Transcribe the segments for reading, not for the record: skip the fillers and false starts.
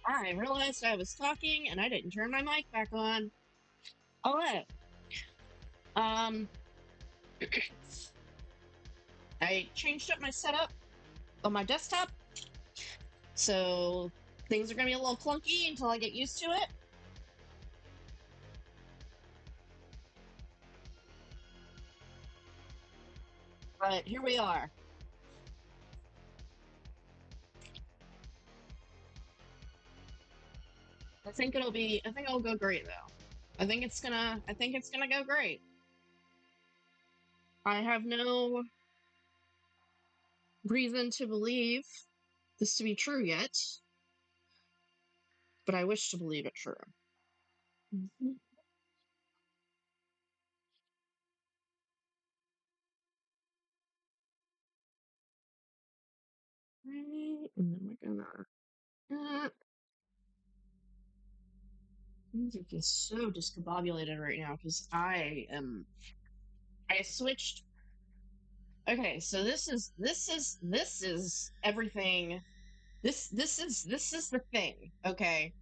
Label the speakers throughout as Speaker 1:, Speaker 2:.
Speaker 1: I realized I was talking and I didn't turn my mic back on. Hello. Um, I changed up my setup on my desktop, so things are gonna be a little clunky until I get used to it. But here we are. I think it'll go great though. I think it's gonna go great. I have no reason to believe this to be true yet, but I wish to believe it true. Mhm. Right, and then we're gonna. Music is so discombobulated right now because I switched. Okay, so this is everything. This is the thing. Okay,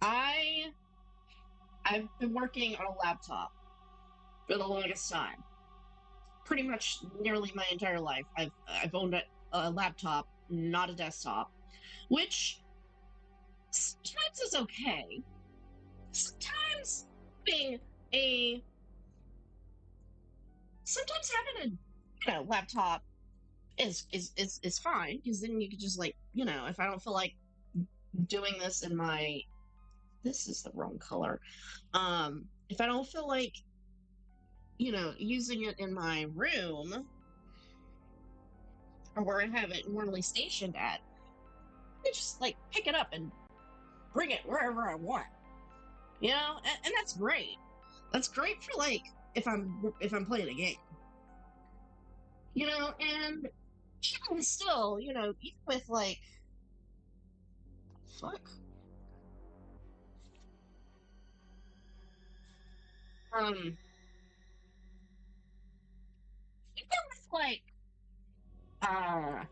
Speaker 1: I I've been working on a laptop for the longest time. Pretty much nearly my entire life. I've owned a laptop, not a desktop, which sometimes is okay. Sometimes being a sometimes having a laptop is fine because then you could just like if I don't feel like doing this in my this is the wrong color if I don't feel like using it in my room or where I have it normally stationed at, I just like pick it up and bring it wherever I want, and that's great for like if I'm playing a game, and even still, even with like fuck um even with like uh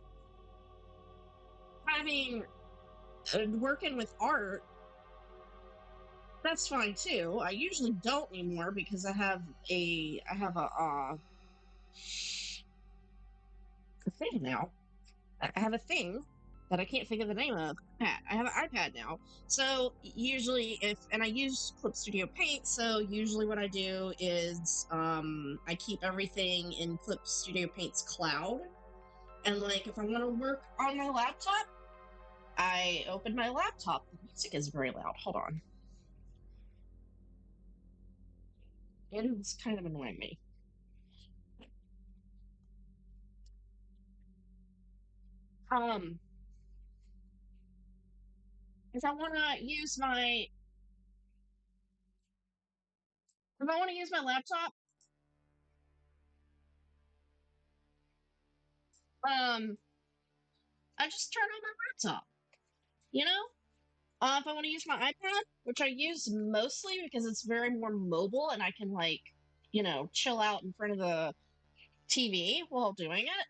Speaker 1: having working with art, that's fine too. I usually don't anymore because I have a thing now. I have a thing that I can't think of the name of. I have an iPad now. So usually and I use Clip Studio Paint, so usually what I do is I keep everything in Clip Studio Paint's cloud. And like if I want to work on my laptop, I open my laptop. The music is very loud. Hold on. It is kind of annoying me. Um, if I want to use my if I want to use my laptop, I just turn on my laptop. You know, if I want to use my iPad, which I use mostly because it's very more mobile and I can like chill out in front of the TV while doing it,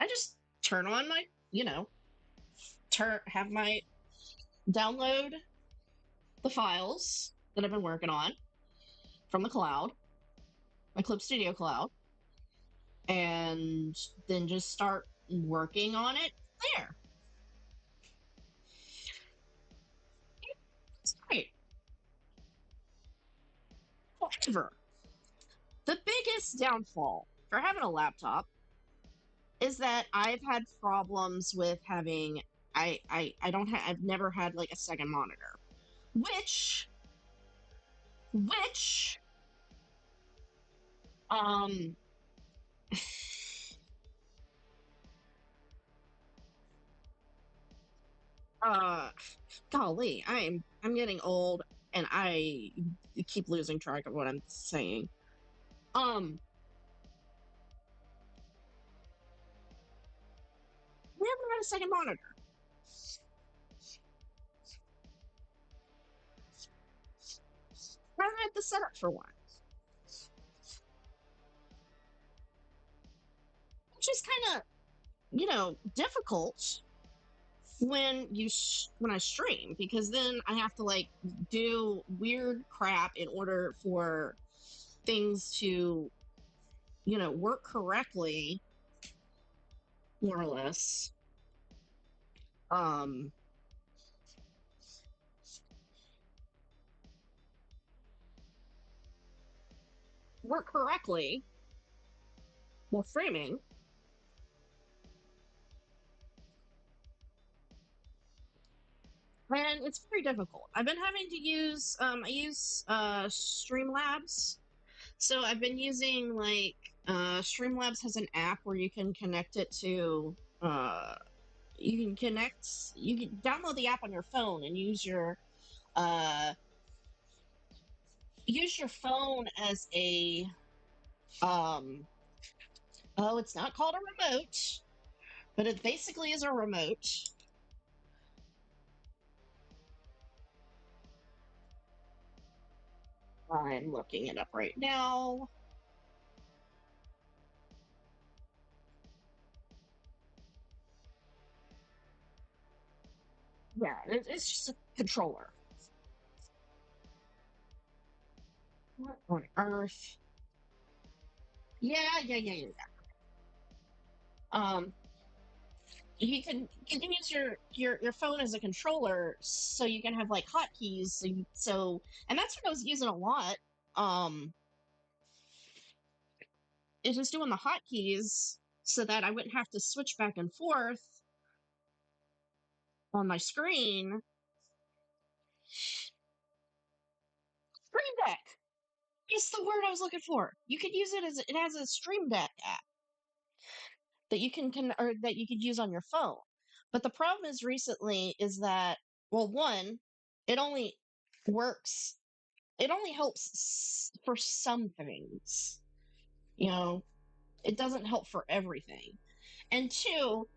Speaker 1: I just turn on my turn have my download the files that I've been working on from the cloud, my Clip Studio cloud, and then just start working on it there. It's great. However, the biggest downfall for having a laptop is that I've had problems with having I don't have I've never had like a second monitor. Which which um uh golly, I'm getting old and I keep losing track of what I'm saying. Um never had a second monitor. Never had the setup for one. Which is kind of, difficult when I stream, because then I have to like do weird crap in order for things to, work correctly, more or less. Um, work correctly while streaming. And it's very difficult. I've been having to use I use Streamlabs. So I've been using like Streamlabs has an app where you can connect it to you can download the app on your phone and uh use your phone as a um oh, it's not called a remote, but it basically is a remote. I'm looking it up right now. Yeah, it's just a controller. What on earth? Yeah. Um, you can use your phone as a controller, so you can have like hotkeys. And that's what I was using a lot. Um, is just doing the hotkeys so that I wouldn't have to switch back and forth on my screen. Stream Deck is the word I was looking for. You could use it as it has a Stream Deck app that or that you could use on your phone. But the problem is recently is that, well, one, it only works. It only helps for some things. You know, it doesn't help for everything. And two,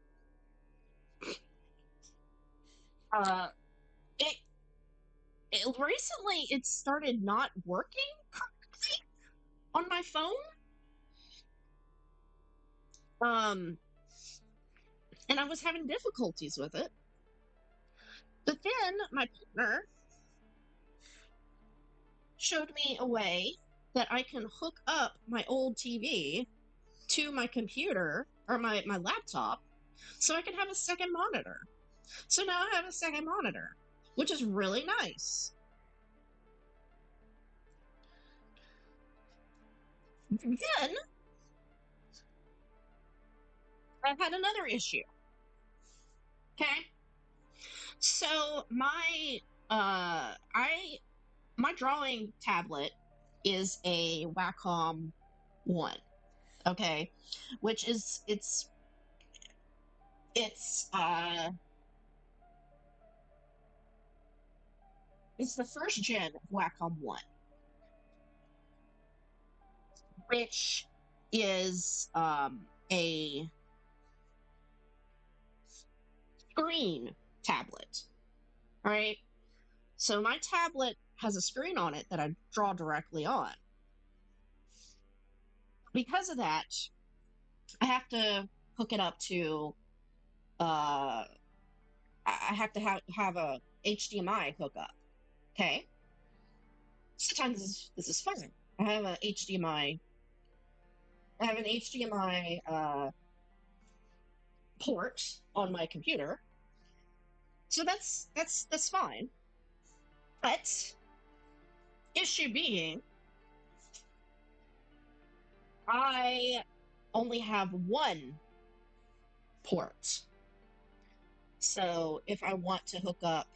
Speaker 1: uh, it, it recently it started not working correctly on my phone. Um, and I was having difficulties with it. But then my partner showed me a way that I can hook up my old TV to my computer or my laptop so I can have a second monitor. So now I have a second monitor, which is really nice. Then I've had another issue. Okay. So I my drawing tablet is a Wacom 1, okay, which is it's it's the first gen of Wacom 1, which is a screen tablet. All right. So my tablet has a screen on it that I draw directly on. Because of that, I have to hook it up to I have to have a HDMI hookup. Okay. Sometimes this is fun. I have a HDMI. I have an HDMI port on my computer, so that's fine. But issue being, I only have one port. So if I want to hook up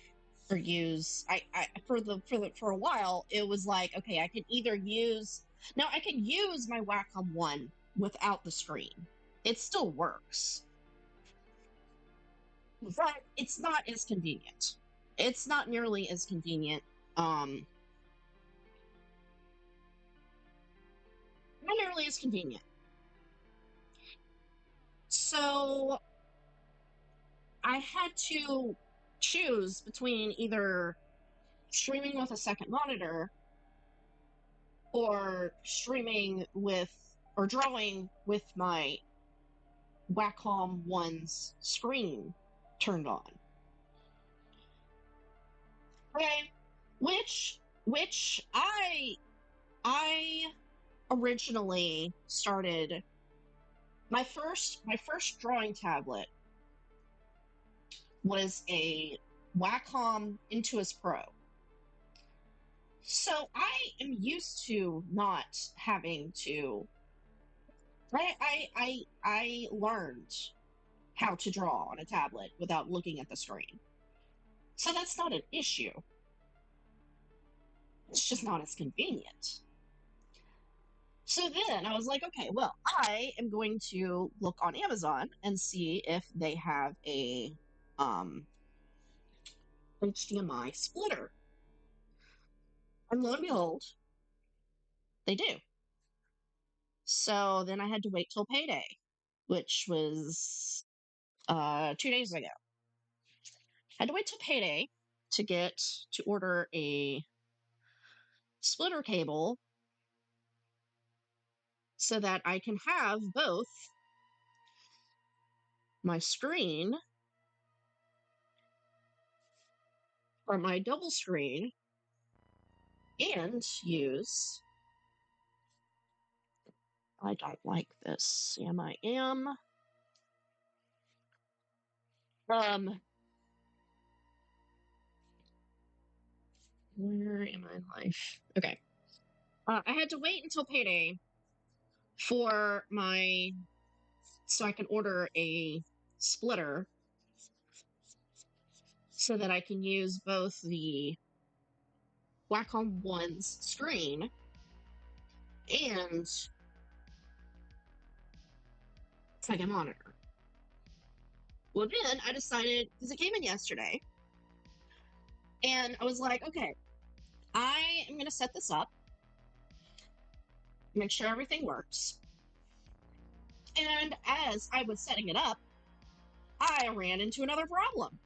Speaker 1: or use, I for a while it was like, okay, I can either use now I can use my Wacom 1 without the screen. It still works, but it's not as convenient. It's not nearly as convenient. Um, not nearly as convenient. So I had to choose between either streaming with a second monitor or streaming with or drawing with my Wacom 1's screen turned on. Okay, which I originally started my first drawing tablet was a Wacom Intuos Pro. So I am used to not having to. I learned how to draw on a tablet without looking at the screen. So that's not an issue. It's just not as convenient. So then I was like, okay, well, I am going to look on Amazon and see if they have a um, HDMI splitter. And lo and behold, they do. So then I had to wait till payday, which was 2 days ago. Had to wait till payday to get to order a splitter cable so that I can have both my screen or my double screen and use. I don't like this. Sam, I am. Um, where am I in life? Okay. I had to wait until payday for my so I can order a splitter so that I can use both the Wacom One's screen and second monitor. Well, then I decided because it came in yesterday, and I was like, okay, I am going to set this up, make sure everything works. And as I was setting it up, I ran into another problem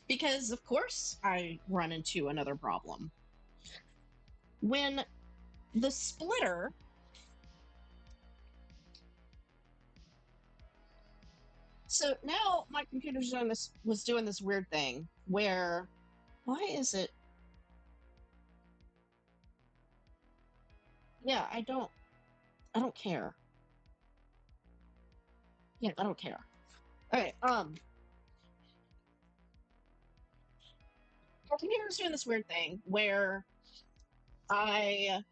Speaker 1: because, of course, I run into another problem. When the splitter, so now my computer's doing this, was doing this weird thing where, why is it? Yeah, I don't care. Yeah, I don't care. Okay, my computer's doing this weird thing where I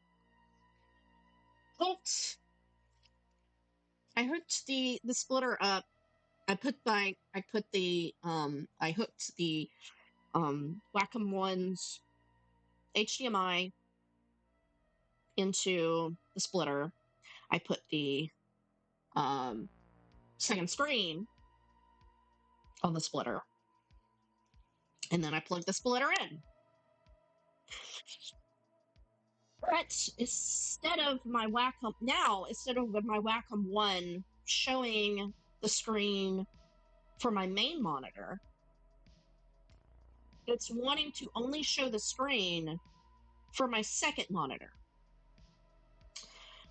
Speaker 1: hooked I hooked the splitter up. I hooked the Wacom One's HDMI into the splitter. I put the um second screen on the splitter, and then I plugged the splitter in. But instead of my Wacom One showing the screen for my main monitor, it's wanting to only show the screen for my second monitor.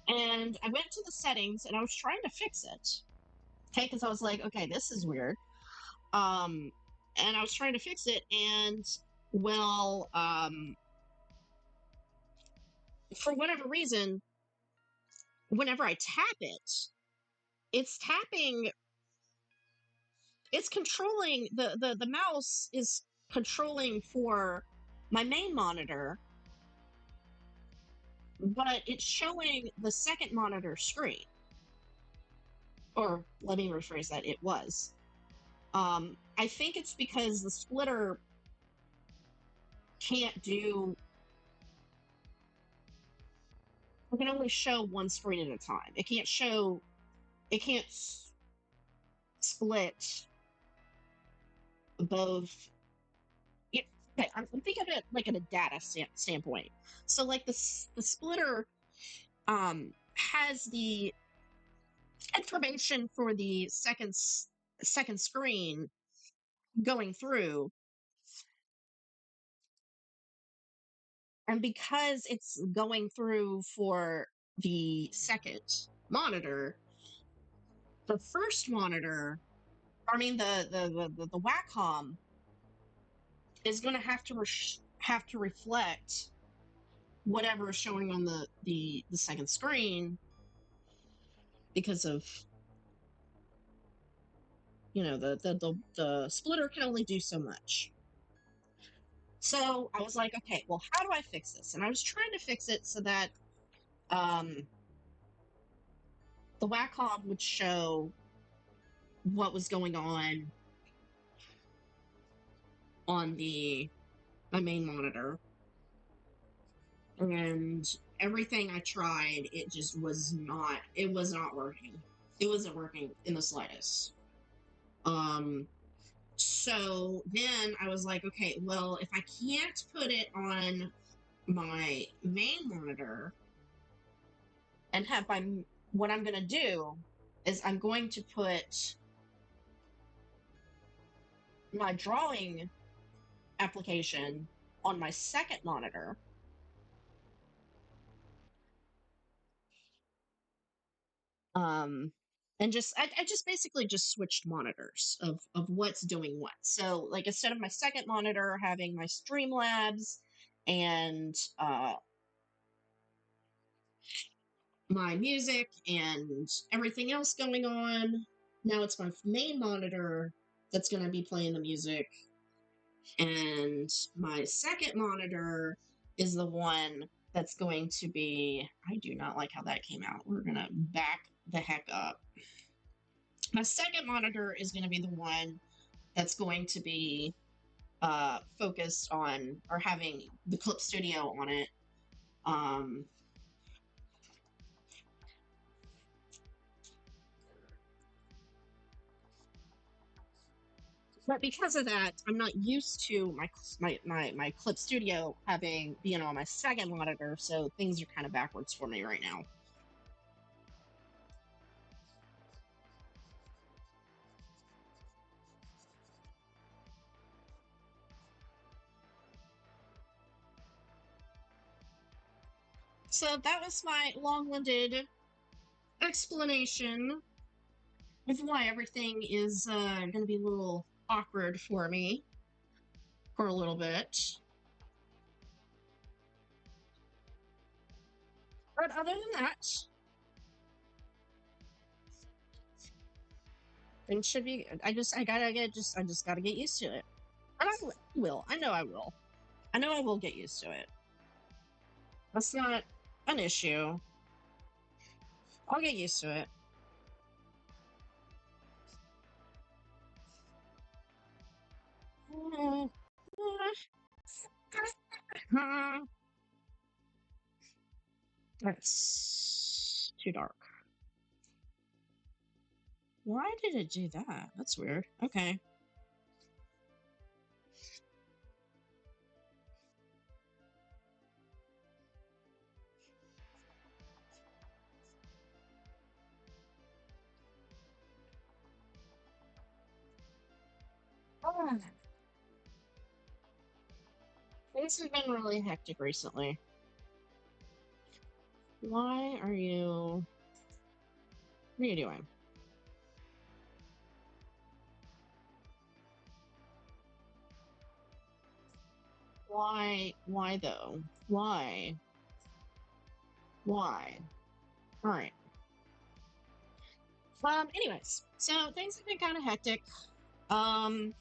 Speaker 1: And I went to the settings and I was trying to fix it. Okay, because I was like, okay, this is weird. And I was trying to fix it, and well, for whatever reason, whenever I tap it, it's tapping, it's controlling the mouse is controlling for my main monitor, but it's showing the second monitor screen. Or let me rephrase that, it was. I think it's because the splitter can't do, it can only show one screen at a time. It can't split both. Yeah, okay, I'm thinking of it like in a data standpoint. So like the splitter has the information for the second screen going through, and because it's going through for the second monitor, the first monitor, I mean the Wacom is going to have to have to reflect whatever is showing on the second screen because of the splitter can only do so much. So I was like, okay, well, how do I fix this? And I was trying to fix it so that um, the Wacom would show what was going on the my main monitor, and everything I tried, it was not working. It wasn't working in the slightest. So then I was like, okay, well, if I can't put it on my main monitor and have my what I'm going to do is I'm going to put my drawing application on my second monitor. And I just basically just switched monitors of what's doing what. So like instead of my second monitor having my Streamlabs and my music and everything else going on, now it's my main monitor that's going to be playing the music, and my second monitor is the one that's going to be, I do not like how that came out. We're going to back the heck up. My second monitor is going to be the one that's going to be focused on or having the Clip Studio on it. But because of that, I'm not used to my Clip Studio being on my second monitor, so things are kind of backwards for me right now. So that was my long-winded explanation of why everything is going to be a little awkward for me for a little bit. But other than that, things should be. I just gotta get used to it, and I will. I know I will. I know I will get used to it. That's not an issue. I'll get used to it. That's too dark. Why did it do that? That's weird. Okay. Oh, things have been really hectic recently. Why are you... What are you doing? Why though? Why? Why? Alright. Anyways, so things have been kind of hectic. Um,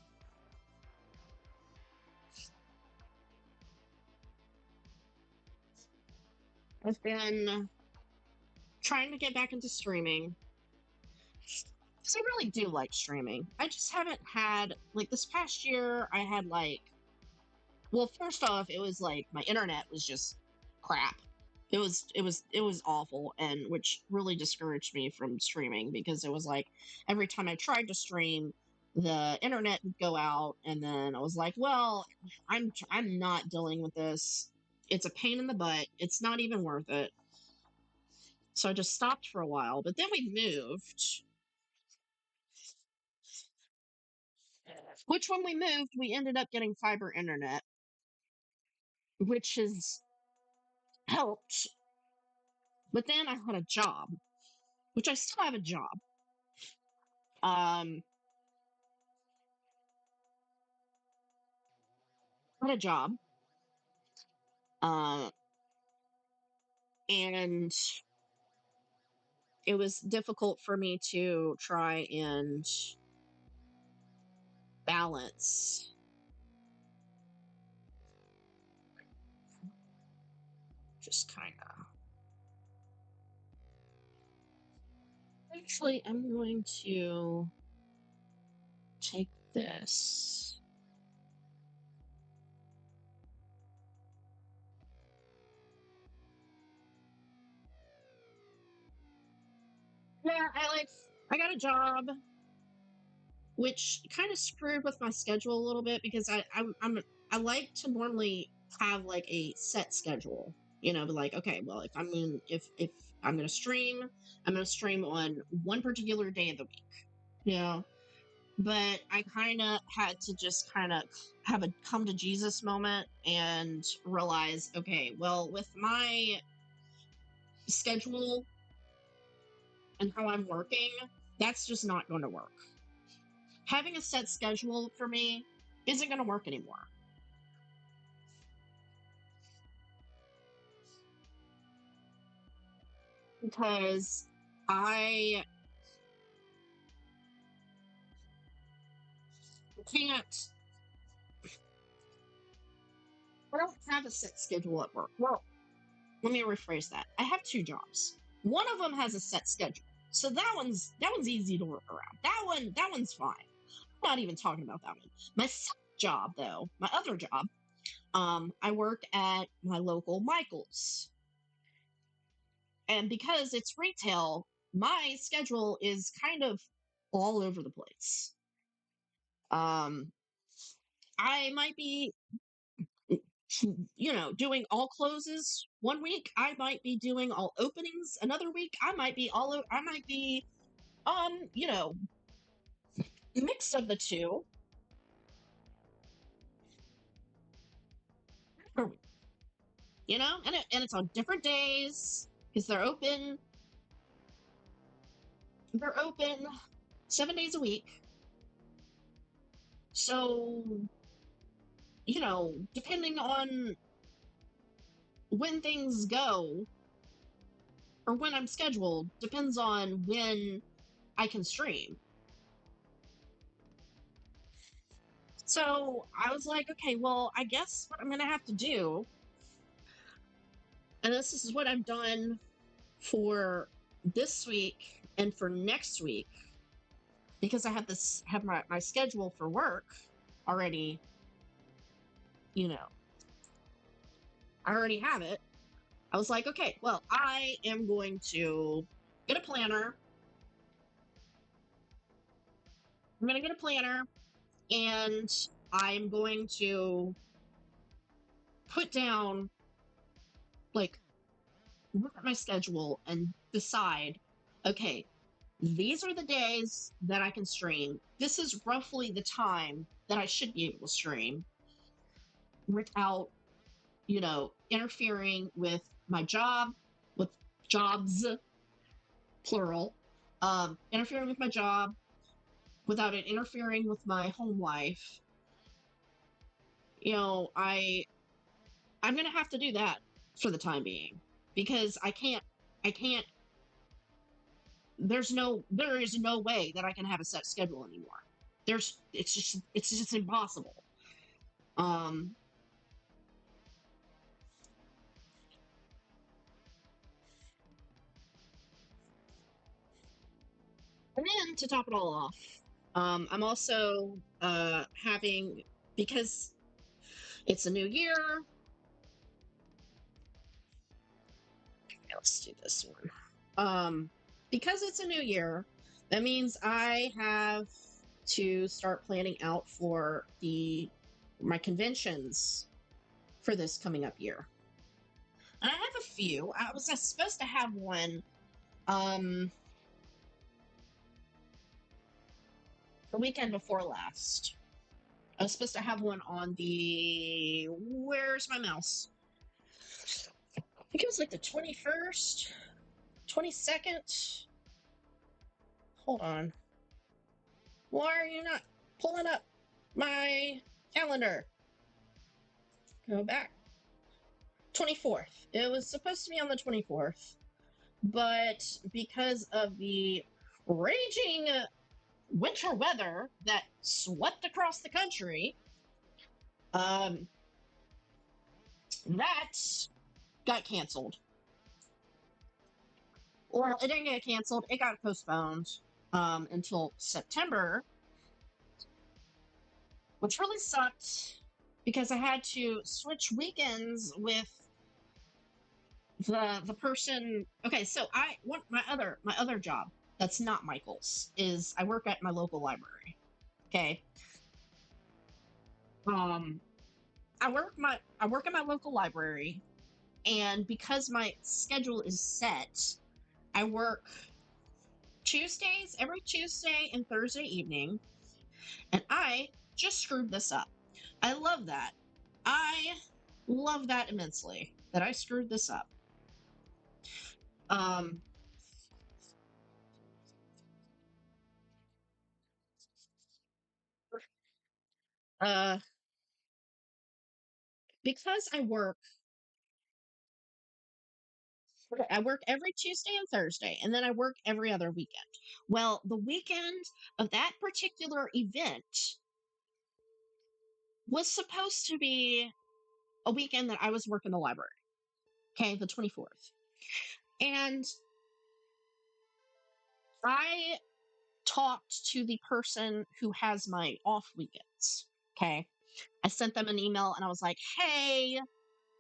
Speaker 1: I've been trying to get back into streaming. Because I really do like streaming. I just haven't had, like, this past year, I had, like, well, first off, it was like my internet was just crap. It was awful, and which really discouraged me from streaming because it was like every time I tried to stream, the internet would go out, and then I was like, well, I'm not dealing with this. It's a pain in the butt. It's not even worth it. So I just stopped for a while, but then we moved. Which when we moved, we ended up getting fiber internet, which has helped. But then I had a job, which I still have a job. Um, I had a job, Um, and it was difficult for me to try and balance. Just kind of. Actually, I'm going to take this. Yeah, I got a job, which kind of screwed with my schedule a little bit because I like to normally have like a set schedule. You know, be like, okay, well, if I'm gonna stream, I'm gonna stream on one particular day of the week. You know, but I kind of had to just kind of have a come to Jesus moment and realize, okay, well, with my schedule and how I'm working, that's just not going to work. Having a set schedule for me isn't going to work anymore because I can't, I don't have a set schedule at work. Well, let me rephrase that. I have two jobs. One of them has a set schedule. So that one's easy to work around. That one's fine. I'm not even talking about that one. My second job though, my other job, I work at my local Michael's. And because it's retail, my schedule is kind of all over the place. Um, I might be, doing all closes one week. I might be doing all openings another week. I might be, you know, mix of the two. And it's on different days because they're open 7 days a week. So, depending on when things go or when I'm scheduled, depends on when I can stream. So I was like, okay, well, I guess what I'm going to have to do, and this is what I've done for this week and for next week, because I have my schedule for work already, you know, I already have it. I was like, okay, well, I am going to get a planner. I'm going to get a planner and I'm going to put down, like, look at my schedule and decide, okay, these are the days that I can stream. This is roughly the time that I should be able to stream without, interfering with my job, with jobs, plural, interfering with my job without it interfering with my home life. I'm going to have to do that for the time being because I can't, there is no way that I can have a set schedule anymore. It's just impossible. Um, and then to top it all off, I'm also having, because it's a new year. Let's do this one. Because it's a new year, that means I have to start planning out for my conventions for this coming up year. And I have a few. I was supposed to have one the weekend before last. I was supposed to have one on where's my mouse? I think it was like the 21st, 22nd. Hold on. Why are you not pulling up my calendar? Go back. 24th. It was supposed to be on the 24th, but because of the raging winter weather that swept across the country, um, that got canceled. Well, it didn't get canceled. It got postponed until September, which really sucked because I had to switch weekends with the person. Okay, so my other job that's not Michael's is I work at my local library. Okay, um, I work at my local library, and because my schedule is set, I work Tuesdays every Tuesday and Thursday evening, and I just screwed this up. I love that. I love that immensely that I screwed this up. Um, uh, because I work every Tuesday and Thursday, and then I work every other weekend. Well, the weekend of that particular event was supposed to be a weekend that I was working the library. Okay, the 24th. And I talked to the person who has my off weekends. Okay. I sent them an email and I was like, hey,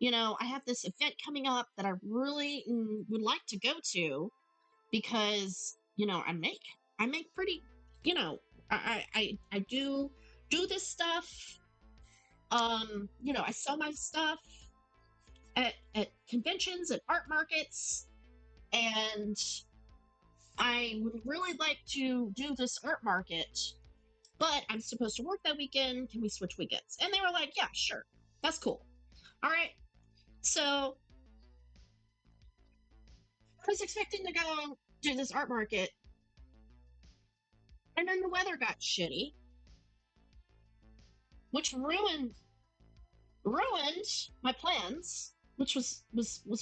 Speaker 1: I have this event coming up that I really would like to go to because, I make pretty, you know, I do this stuff. I sell my stuff at conventions and art markets, and I would really like to do this art market, but I'm supposed to work that weekend. Can we switch weekends? And they were like, yeah, sure. That's cool. All right. So I was expecting to go do this art market, and then the weather got shitty, which ruined my plans, which was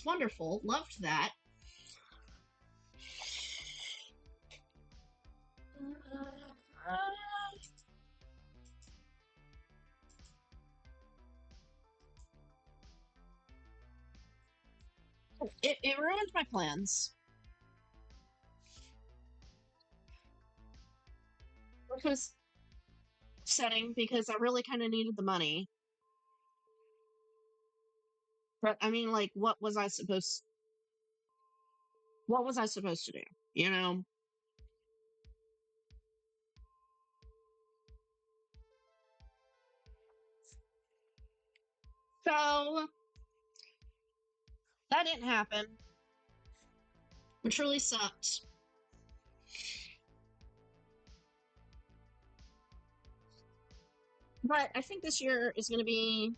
Speaker 1: wonderful. Loved that. It ruined my plans, which was upsetting because I really kind of needed the money. But I mean, like, what was I supposed to do? You know? So that didn't happen, which really sucked. But I think this year is gonna be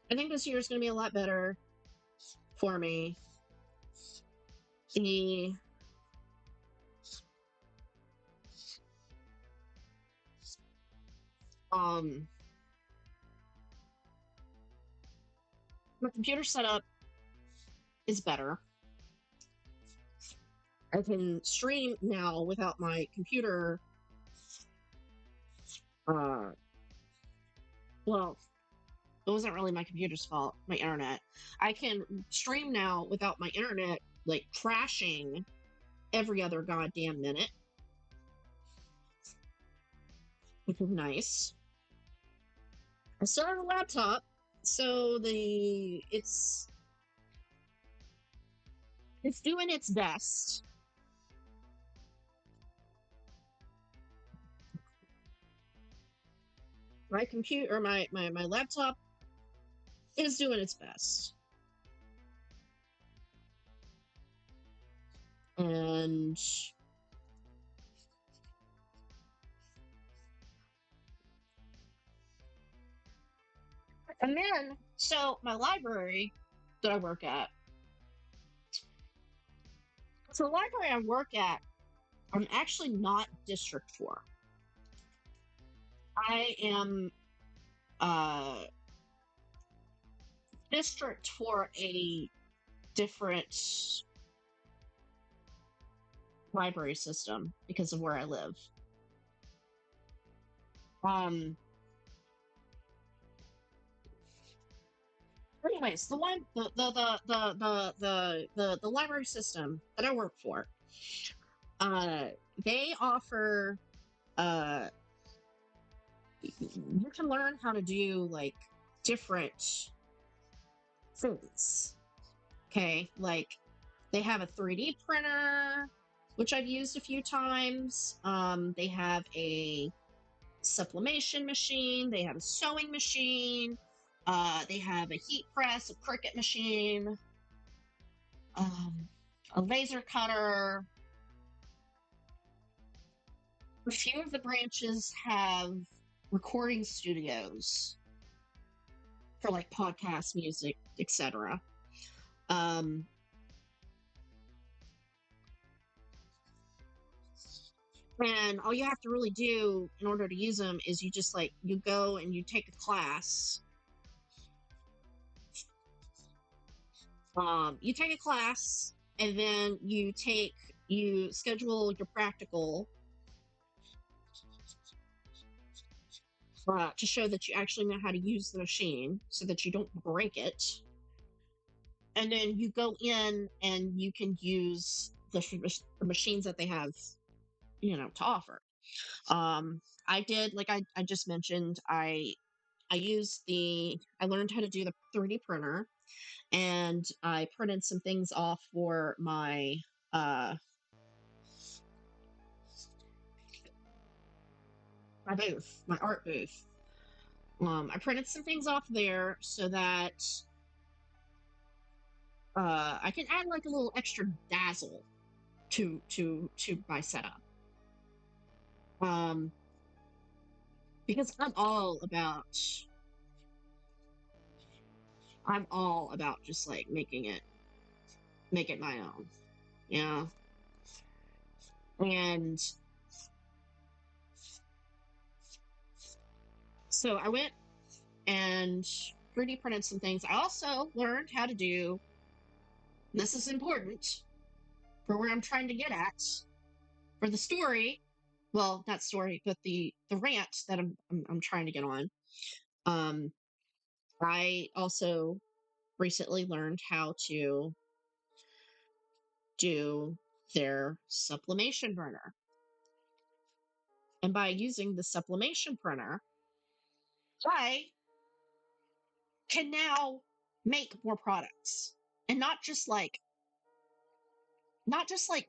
Speaker 1: a lot better for me. The um my computer setup is better. I can stream now without my computer. Uh, well, it wasn't really my computer's fault. My internet. I can stream now without my internet like crashing every other goddamn minute, which is nice. I still have a laptop, so it's doing its best. My computer or my laptop is doing its best. And so my library that I work at, so the library I work at, I'm actually not District 4. I am uh district for a different library system because of where I live. Um, anyways, the library system that I work for, uh, they offer uh, you can learn how to do like different things. Okay, like they have a 3D printer, which I've used a few times. They have a sublimation machine. They have a sewing machine. They have a heat press, a Cricut machine, um, a laser cutter. A few of the branches have recording studios for like podcast music, etc. Um, and all you have to really do in order to use them is you just like you go and you take a class. You take a class and then you schedule your practical to show that you actually know how to use the machine so that you don't break it. And then you go in and you can use the machines that they have, to offer. I did, like I just mentioned, I learned how to do the 3D printer, and I printed some things off for uh my booth, my art booth. I printed some things off there so that I can add like a little extra dazzle to my setup. Um, because I'm all about just like make it my own. Yeah. And so I went and 3D printed some things. I also learned how to do, this is important for where I'm trying to get at, for the story. Well, not story, but the rant that I'm trying to get on. Um, I also recently learned how to do their sublimation printer. And by using the sublimation printer, I can now make more products. And not just like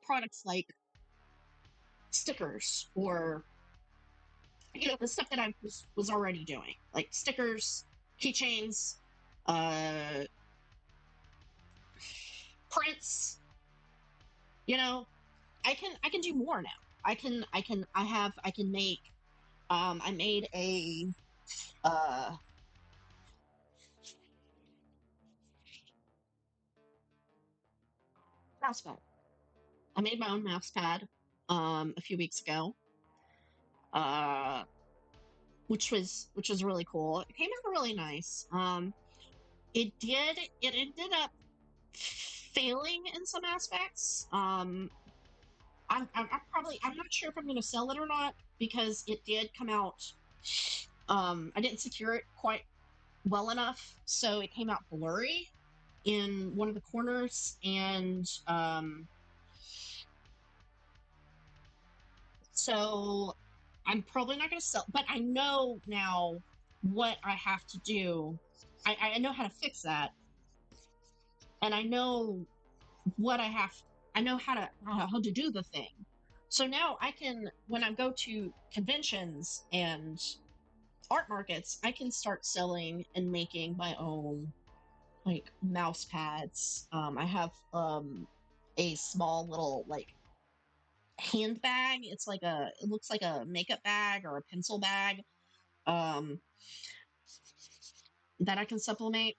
Speaker 1: products like stickers or the stuff that I was already doing, like stickers, keychains, uh prints, you know, I can do more now. I can make I made a uh mouse pad. I made my own mouse pad a few weeks ago. Uh which was really cool. It came out really nice. It ended up failing in some aspects. I'm not sure if I'm going to sell it or not because it did come out. I didn't secure it quite well enough, so it came out blurry in one of the corners, and so I'm probably not going to sell. But I know now what I have to do. I know how to fix that, and I know what I have. I know how to do the thing. So now I can, when I go to conventions and art markets, I can start selling and making my own like mouse pads. I have a small little like handbag. It looks like a makeup bag or a pencil bag. Um, that I can supplement.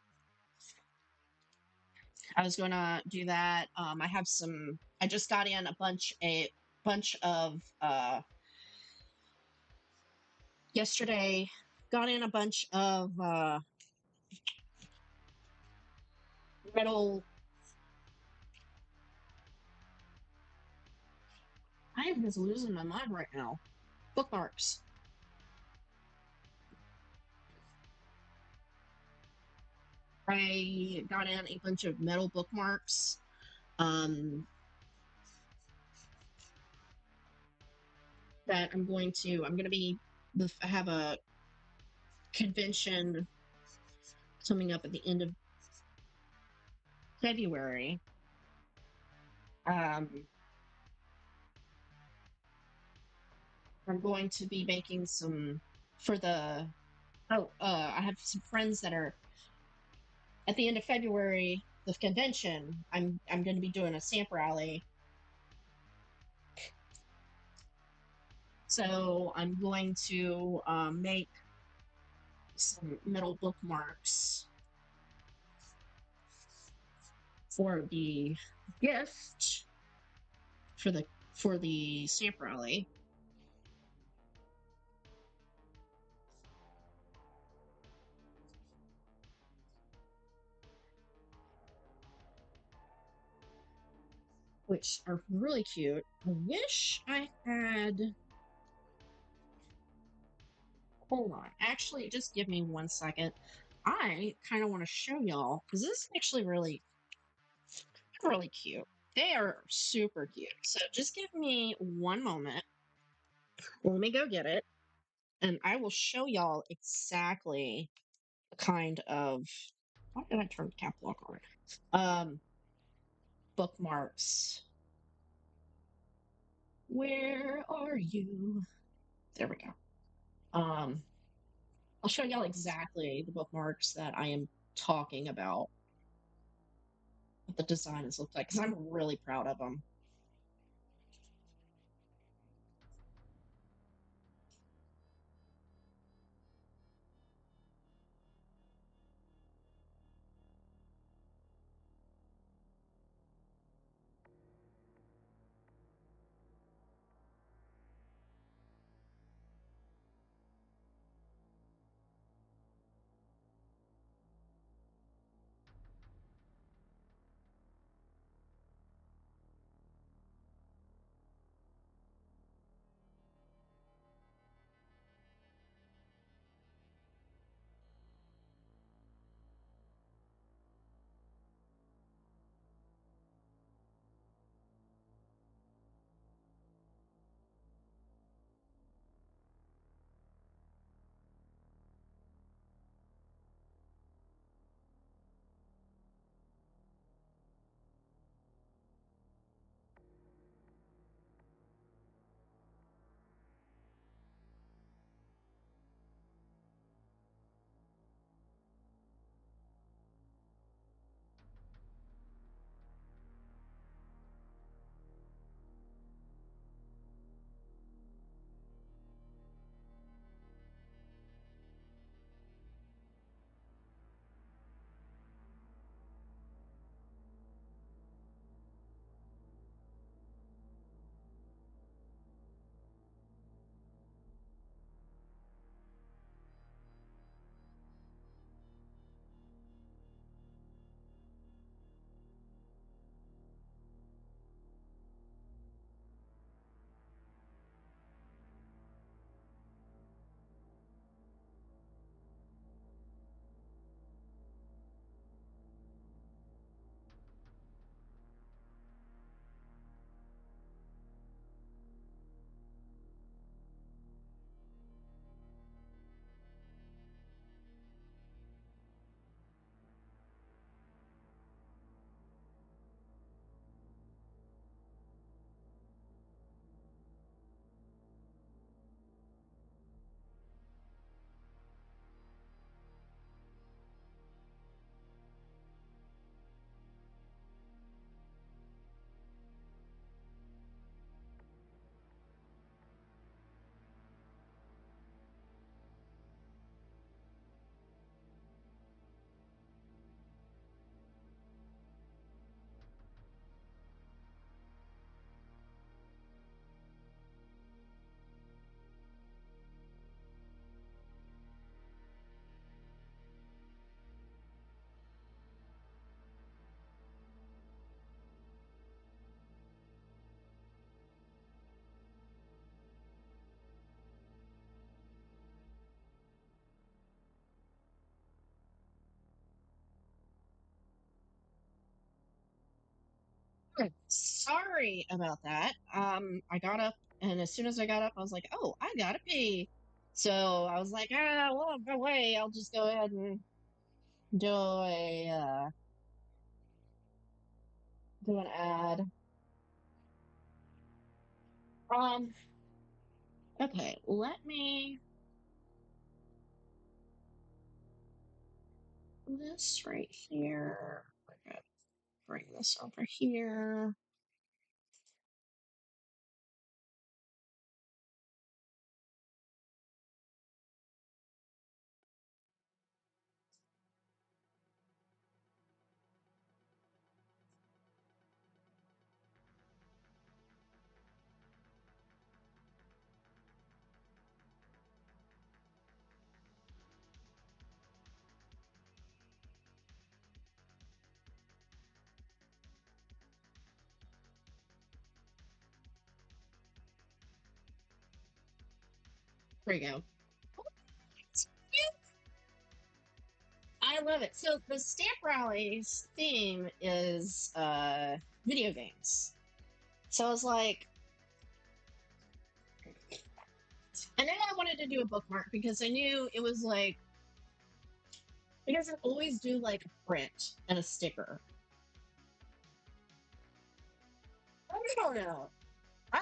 Speaker 1: I was going to do that. I just got in a bunch of yesterday got in a bunch of metal. I am just losing my mind right now. Bookmarks. I got in a bunch of metal bookmarks. Um, that I'm gonna be I have a convention coming up at the end of February. Um, I'm going to be making some for the I have some friends that are at the end of February, the convention. I'm going to be doing a stamp rally. So I'm going to make some metal bookmarks for the gift for the stamp rally. Which are really cute. I wish I had. Hold on. Actually, just give me 1 second. I kind of want to show y'all because this is actually really cute. They are super cute. So just give me 1 moment. Let me go get it, and I will show y'all exactly the kind of. Why did I turn the cap lock on? Bookmarks. Where are you? There we go. Um, I'll show y'all exactly the bookmarks that I am talking about, what the designs look like, because I'm really proud of them. Sorry about that. I got up, and as soon as I got up, I was like, "Oh, I gotta pee." So I was like, "Ah, well, no way. I'll just go ahead and do a do an ad." Um, okay, let me this right here. We're gonna bring this over here. There you go. I love it. So the stamp rallies theme is video games. So I was like, and then I wanted to do a bookmark because I knew it was like because I always do like a print and a sticker. I don't know. I,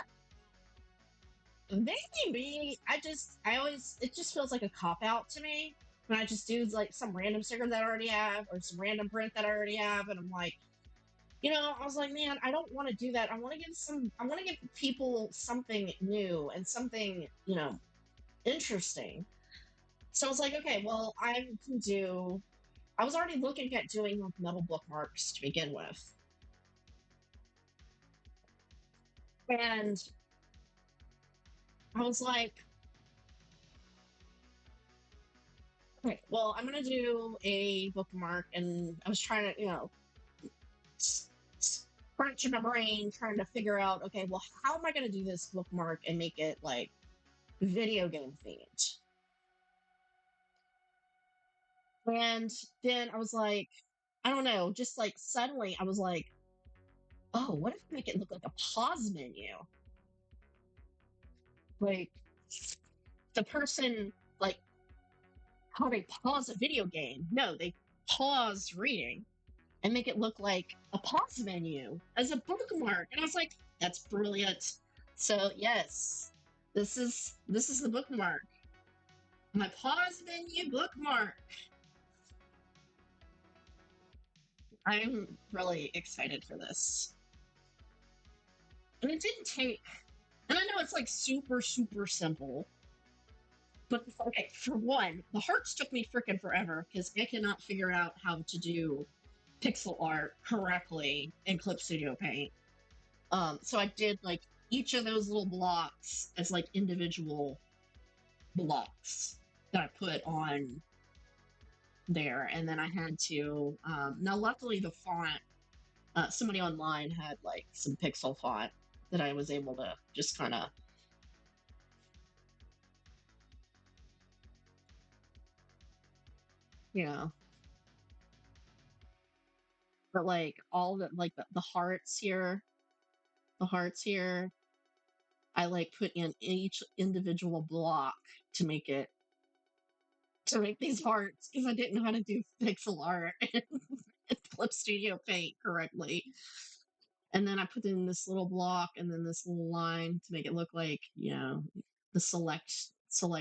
Speaker 1: maybe I always it just feels like a cop out to me when I just do like some random sticker that I already have or some random print that I already have, and I'm like, I was like, man, I don't want to do that. I want to give people something new and something, interesting. So I was like, okay, well, I was already looking at doing like metal bookmarks to begin with. And I was like, okay, well, I'm going to do a bookmark. And I was trying to, crunch in my brain, trying to figure out, okay, well, how am I going to do this bookmark and make it like video game themed? And then I was like, I don't know, just like suddenly I was like, oh, what if I make it look like a pause menu? Like the person like how they pause a video game. No, they pause reading and make it look like a pause menu as a bookmark. And I was like, that's brilliant. So yes, this is the bookmark. My pause menu bookmark. I'm really excited for this. And it didn't take and I know it's like super, super simple. But okay, for one, the hearts took me freaking forever because I cannot figure out how to do pixel art correctly in Clip Studio Paint. So I did like each of those little blocks as like individual blocks that I put on there, and then I had to. Now, luckily, the font. Somebody online had like some pixel font that I was able to just kind of, you know, but like all the hearts here, the hearts here, I like put in each individual block to make it to make these hearts because I didn't know how to do pixel art and Clip Studio Paint correctly. And then I put in this little block and then this little line to make it look like the select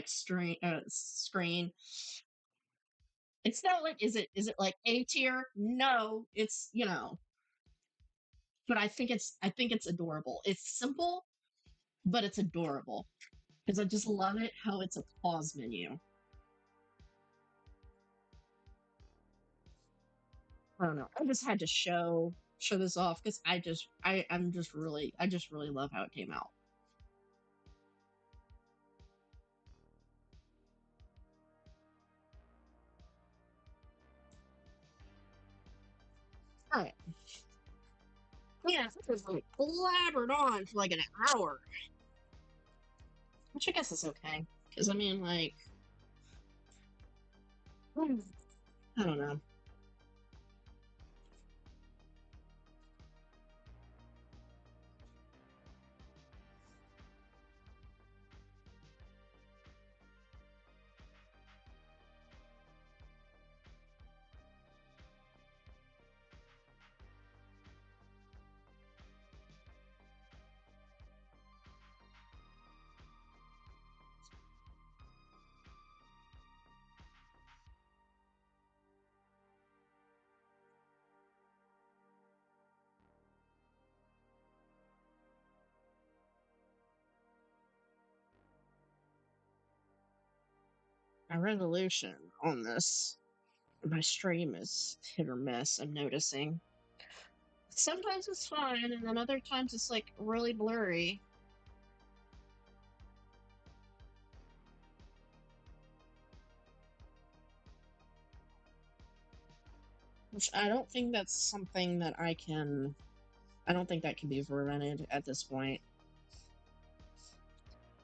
Speaker 1: screen. It's not like is it like A tier? No, it's but I think it's adorable. It's simple, but it's adorable because I just love it how it's a pause menu. I don't know. I just had to show this off because I just really love how it came out. All right. Yeah, it was like blabbered on for like an hour, which I guess is okay. Because I mean, like, I don't know. my resolution on this, my stream is hit or miss, I'm noticing. Sometimes it's fine, and then other times it's like really blurry. Which I don't think that's something that I don't think that can be prevented at this point.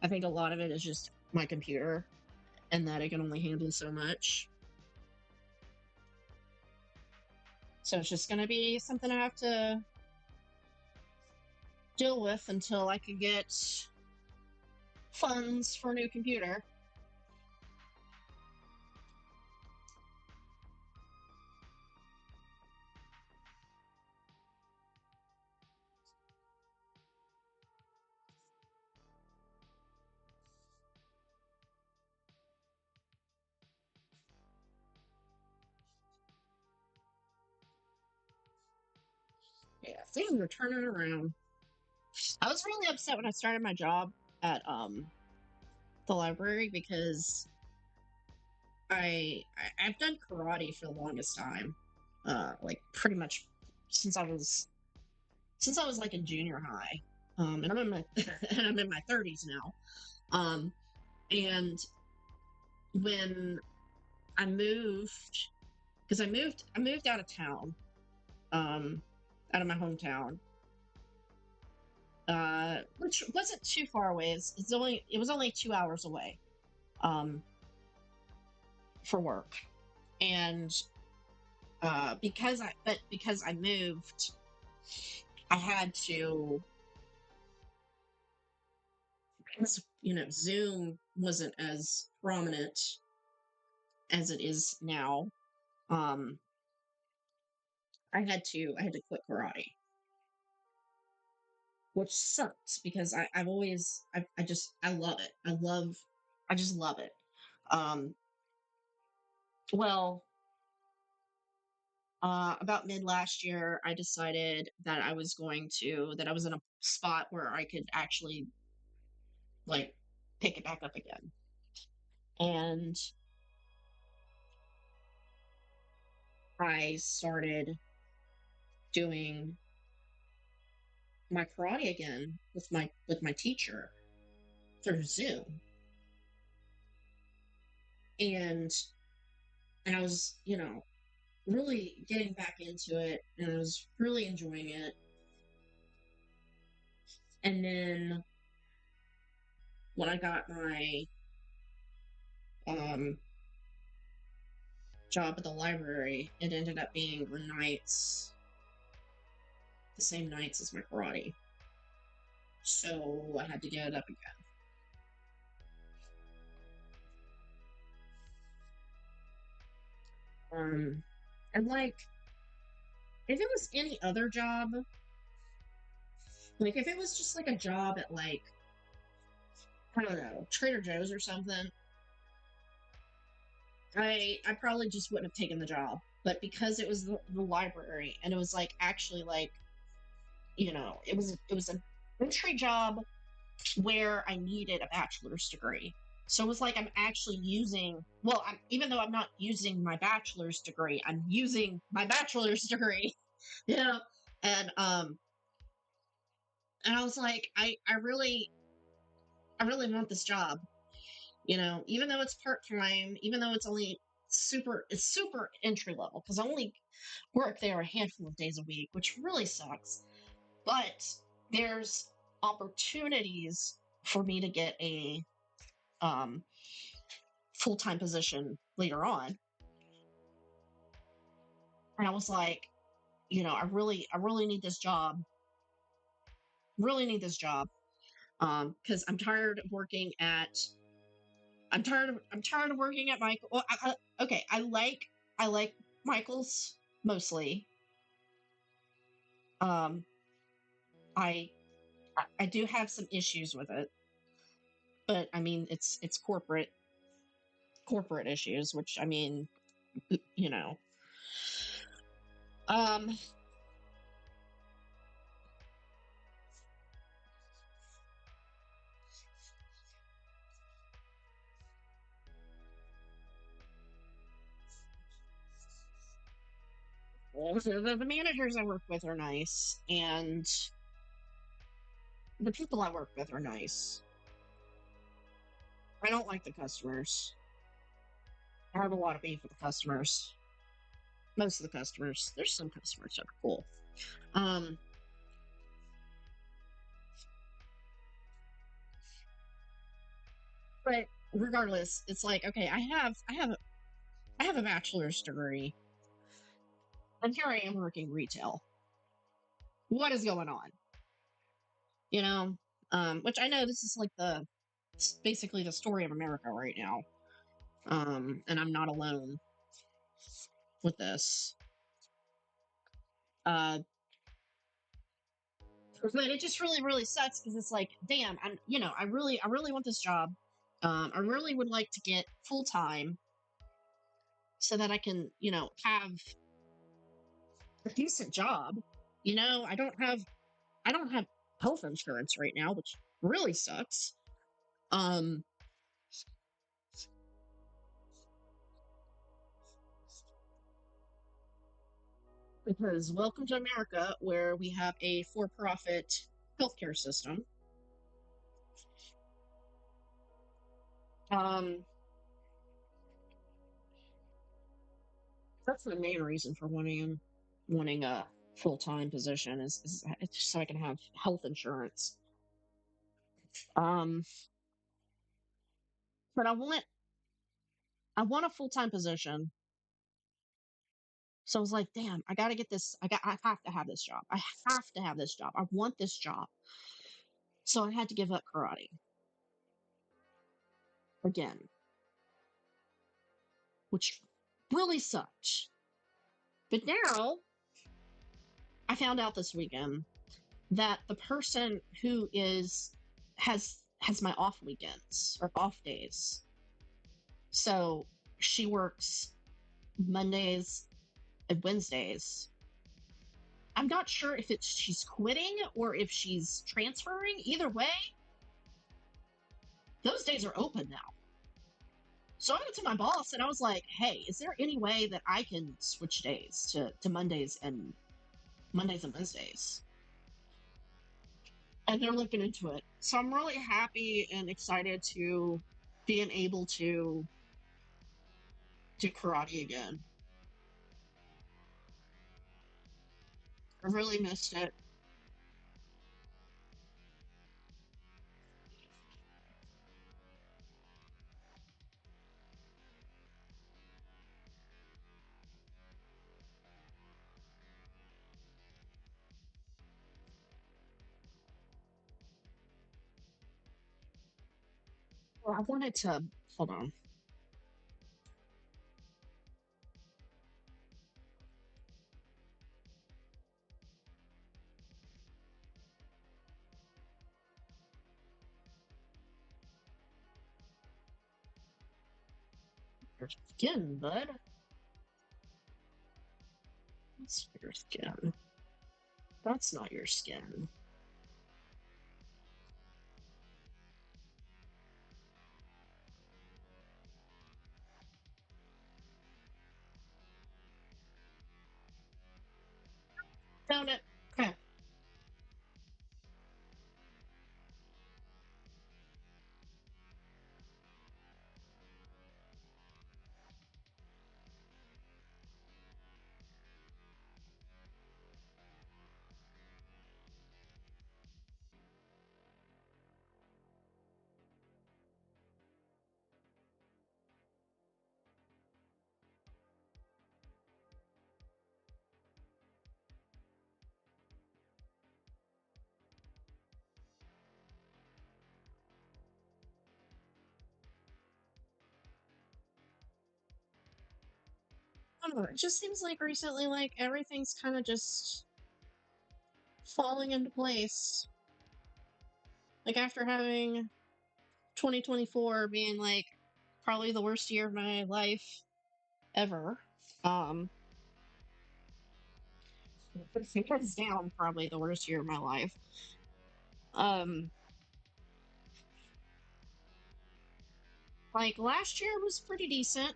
Speaker 1: I think a lot of it is just my computer and that it can only handle so much. So it's just going to be something I have to deal with until I can get funds for a new computer. Yeah, things are turning around. I was really upset when I started my job at the library because I've done karate for the longest time. Like pretty much since since I was like in junior high. And I'm in my and I'm in my 30s now. Um, and when I moved, because I moved out of town, um, out of my hometown, which wasn't too far away. It was only 2 hours away, um, for work, and because I moved, I had to, because Zoom wasn't as prominent as it is now. Um, I had to quit karate, which sucks because I've always I love it. I just love it. Um, well, about mid last year, I decided that that I was in a spot where I could actually like pick it back up again. And I started doing my karate again with my teacher through Zoom. And I was, really getting back into it and I was really enjoying it. And then when I got my um job at the library, it ended up being the same nights as my karate. So I had to get it up again. And like if it was any other job, like if it was just like a job at like I don't know, Trader Joe's or something, I probably just wouldn't have taken the job. But because it was the library and it was like actually like, it was an entry job where I needed a bachelor's degree. So it was like I'm actually even though I'm not using my bachelor's degree, I'm using my bachelor's degree. Yeah. And and I was like, I really want this job. Even though it's part time, even though it's super entry level, because I only work there a handful of days a week, which really sucks. But there's opportunities for me to get a um, full time position later on. And I was like, I really need this job. Really need this job. Because I'm tired of working at Michael. Well, okay, I like Michael's mostly. Um, I I do have some issues with it, but I mean it's corporate issues, which I mean, you know. Um, The managers I work with are nice, and the people I work with are nice. I don't like the customers. I have a lot of beef with the customers. Most of the customers. There's some customers that are cool. Um, but regardless, it's like, okay, I have a bachelor's degree, and here I am working retail. What is going on? You know, which I know this is like it's basically the story of America right now. And I'm not alone with this. Uh, but it just really, really sucks because it's like, damn, I really want this job. I really would like to get full time so that I can, have a decent job. I don't have health insurance right now, which really sucks. Um, because welcome to America, where we have a for-profit healthcare system. Um, that's the main reason for wanting a full-time position is it's just so I can have health insurance. Um, but I want a full-time position. So I was like, damn, I gotta get this. I have to have this job. I have to have this job. I want this job. So I had to give up karate again, which really sucked. But now I found out this weekend that the person who has my off weekends or off days. So she works Mondays and Wednesdays. I'm not sure if it's she's quitting or if she's transferring. Either way, those days are open now. So I went to my boss and I was like, "Hey, is there any way that I can switch days to Mondays and Wednesdays?" And they're looking into it. So I'm really happy and excited to being able to do karate again. I really missed it. Well, I wanted to hold on. Your skin, bud. That's your skin. That's not your skin. Found it. Okay. I don't know. It just seems like recently, like everything's kind of just falling into place. Like after having 2024 being like probably the worst year of my life ever. Um, hands down, probably the worst year of my life. Um, like last year was pretty decent.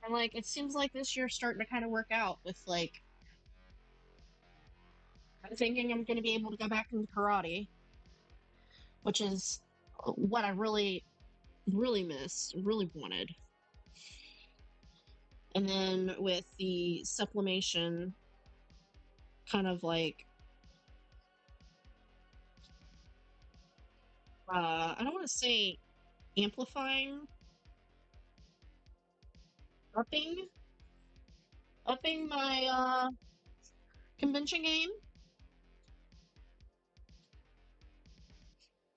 Speaker 1: And like it seems like this year's starting to kind of work out with like I'm thinking I'm going to be able to go back into karate, which is what I really missed, really wanted. And then with the sublimation kind of like I don't want to say amplifying, upping upping my convention game,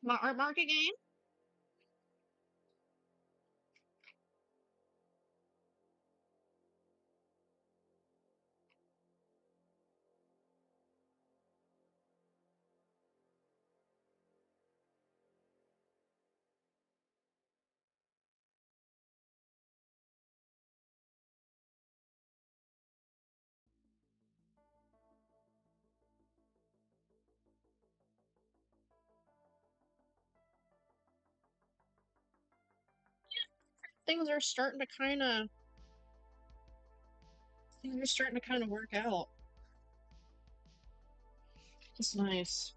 Speaker 1: my art market game. Things are starting to kind of things are starting to kind of work out. It's nice.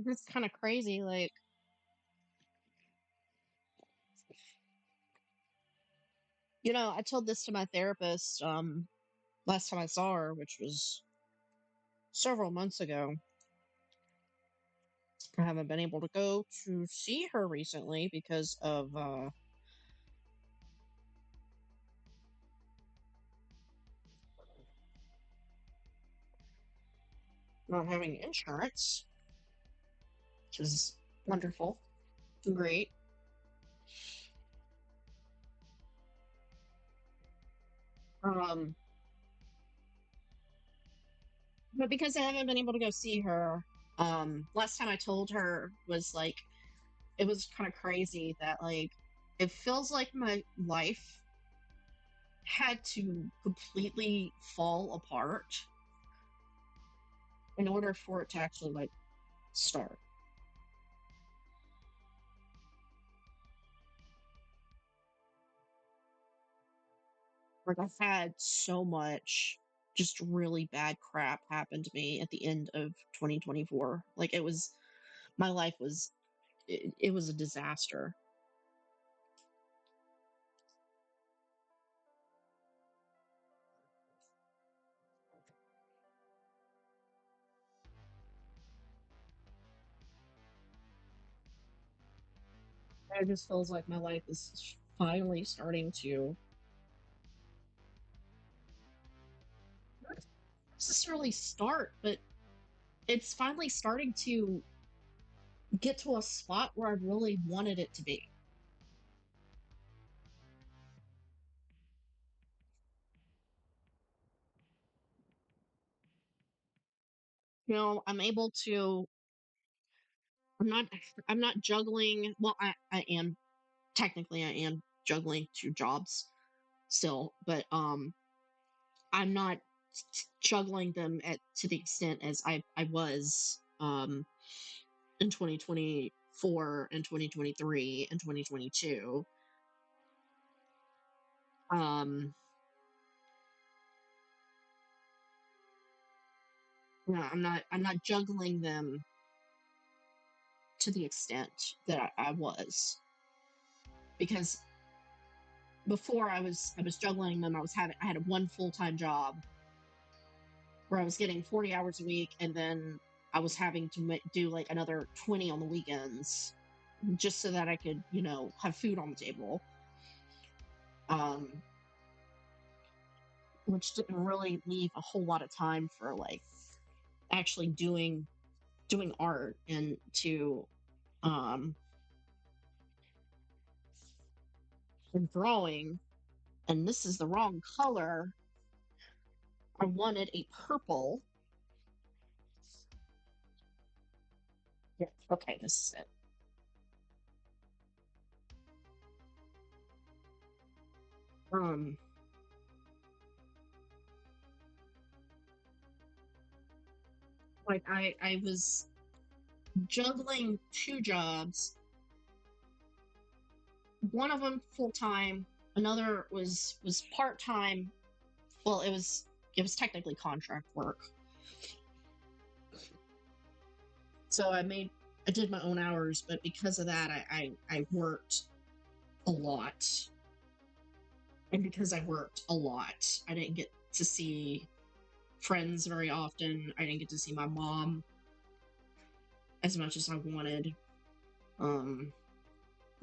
Speaker 1: It's kind of crazy. Like, I told this to my therapist last time I saw her, which was several months ago. I haven't been able to go to see her recently because of not having insurance, which is wonderful, great. Um, but because I haven't been able to go see her, last time I told her was like it was kind of crazy that like it feels like my life had to completely fall apart in order for it to actually like start. Like I've had so much just really bad crap happen to me at the end of 2024. Like it was my life was it was a disaster. It just feels like my life is finally starting to not necessarily start, but it's finally starting to get to a spot where I really wanted it to be. I'm able to I'm not I'm not juggling. Well, I am technically I am juggling two jobs still, but I'm not juggling them at to the extent as I was in 2024 and 2023 and 2022. Um no, I'm not juggling them to the extent that I was, because before I was juggling them. I had a one full-time job where I was getting 40 hours a week, and then I was having to do like another 20 on the weekends just so that I could, have food on the table. Um, which didn't really leave a whole lot of time for like actually doing art um and drawing. And this is the wrong color. I wanted a purple. Yeah, okay, this is it. Um, like I was juggling two jobs. One of them full time, another was part time. Well, it was technically contract work. So I did my own hours, but because of that, I worked a lot. And because I worked a lot, I didn't get to see friends very often. I didn't get to see my mom as much as I wanted. Um,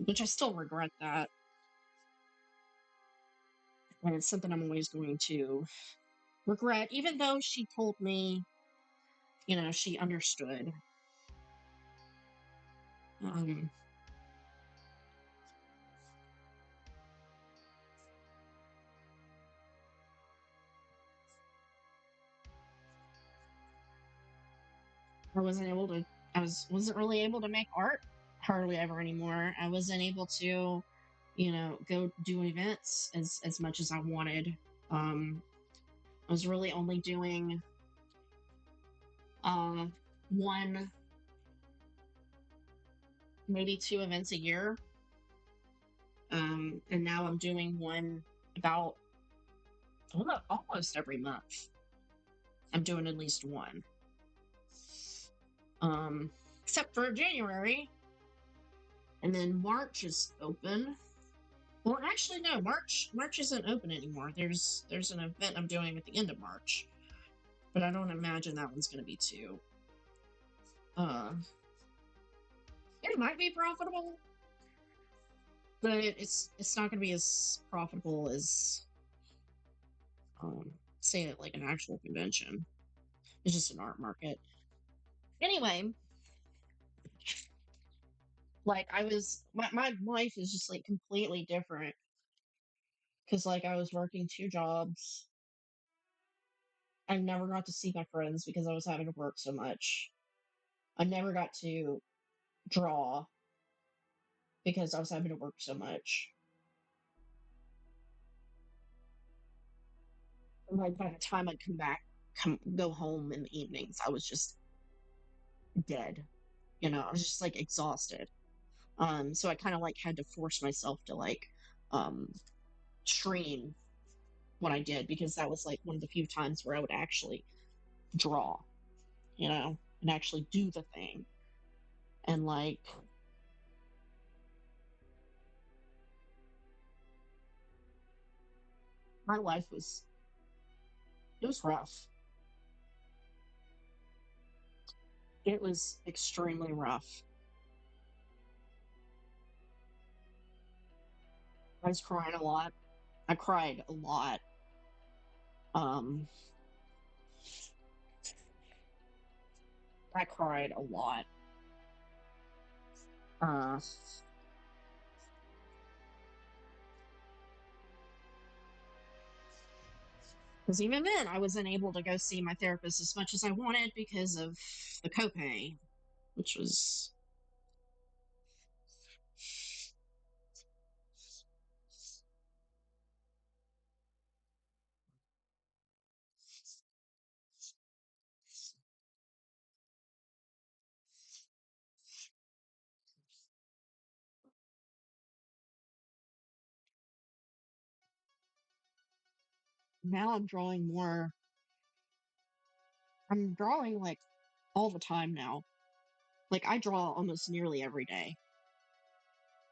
Speaker 1: which I still regret that. And it's something I'm always going to regret, even though she told me, she understood. Um, I wasn't able to, wasn't really able to make art hardly ever anymore. I wasn't able to, go do events as much as I wanted. Um, I was really only doing uh, one, maybe two events a year. And now I'm doing one about almost every month. I'm doing at least one. Um, except for January, and then March is open. Well, actually, no. March isn't open anymore. There's an event I'm doing at the end of March, but I don't imagine that one's going to be too. Uh, it might be profitable, but it's not going to be as profitable as say it like an actual convention. It's just an art market. Anyway, like my life is just like completely different because like I was working two jobs. I never got to see my friends because I was having to work so much. I never got to draw because I was having to work so much. And like by the time I'd go home in the evenings, I was just dead. I was just like exhausted. So I kind of like had to force myself to like um stream what I did because that was like one of the few times where I would actually draw, and actually do the thing. And like my life was rough. It was extremely rough. I was crying a lot. I cried a lot. Um, I cried a lot. Uh, because even then, I wasn't able to go see my therapist as much as I wanted because of the copay, which was. now I'm drawing more. I'm drawing like all the time now. Like I draw almost nearly every day.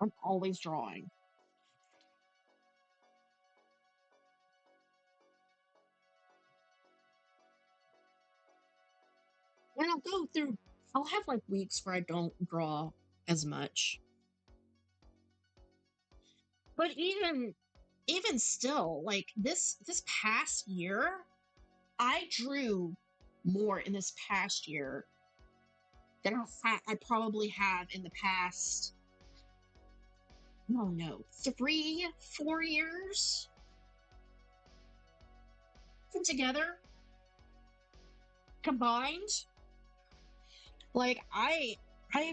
Speaker 1: I'm always drawing. And I'll have like weeks where I don't draw as much. But even still, like this past year, I drew more in this past year than I probably have in the past, oh no, 3, 4 years together combined. Like I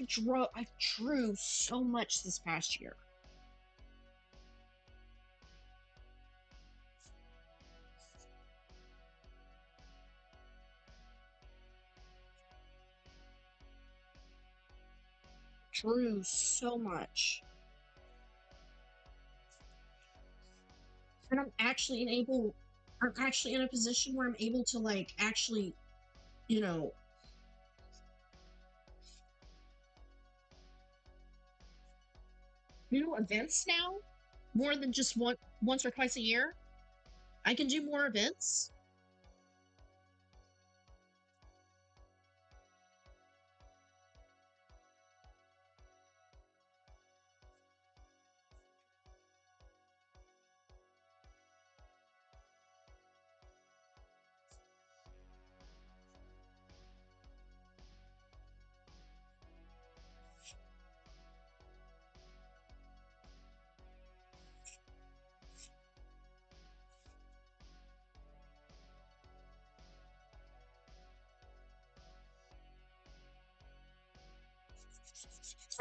Speaker 1: drew so much this past year. Drew so much. And I'm actually in a position where I'm able to like actually, you know, do events now more than just once or twice a year. I can do more events.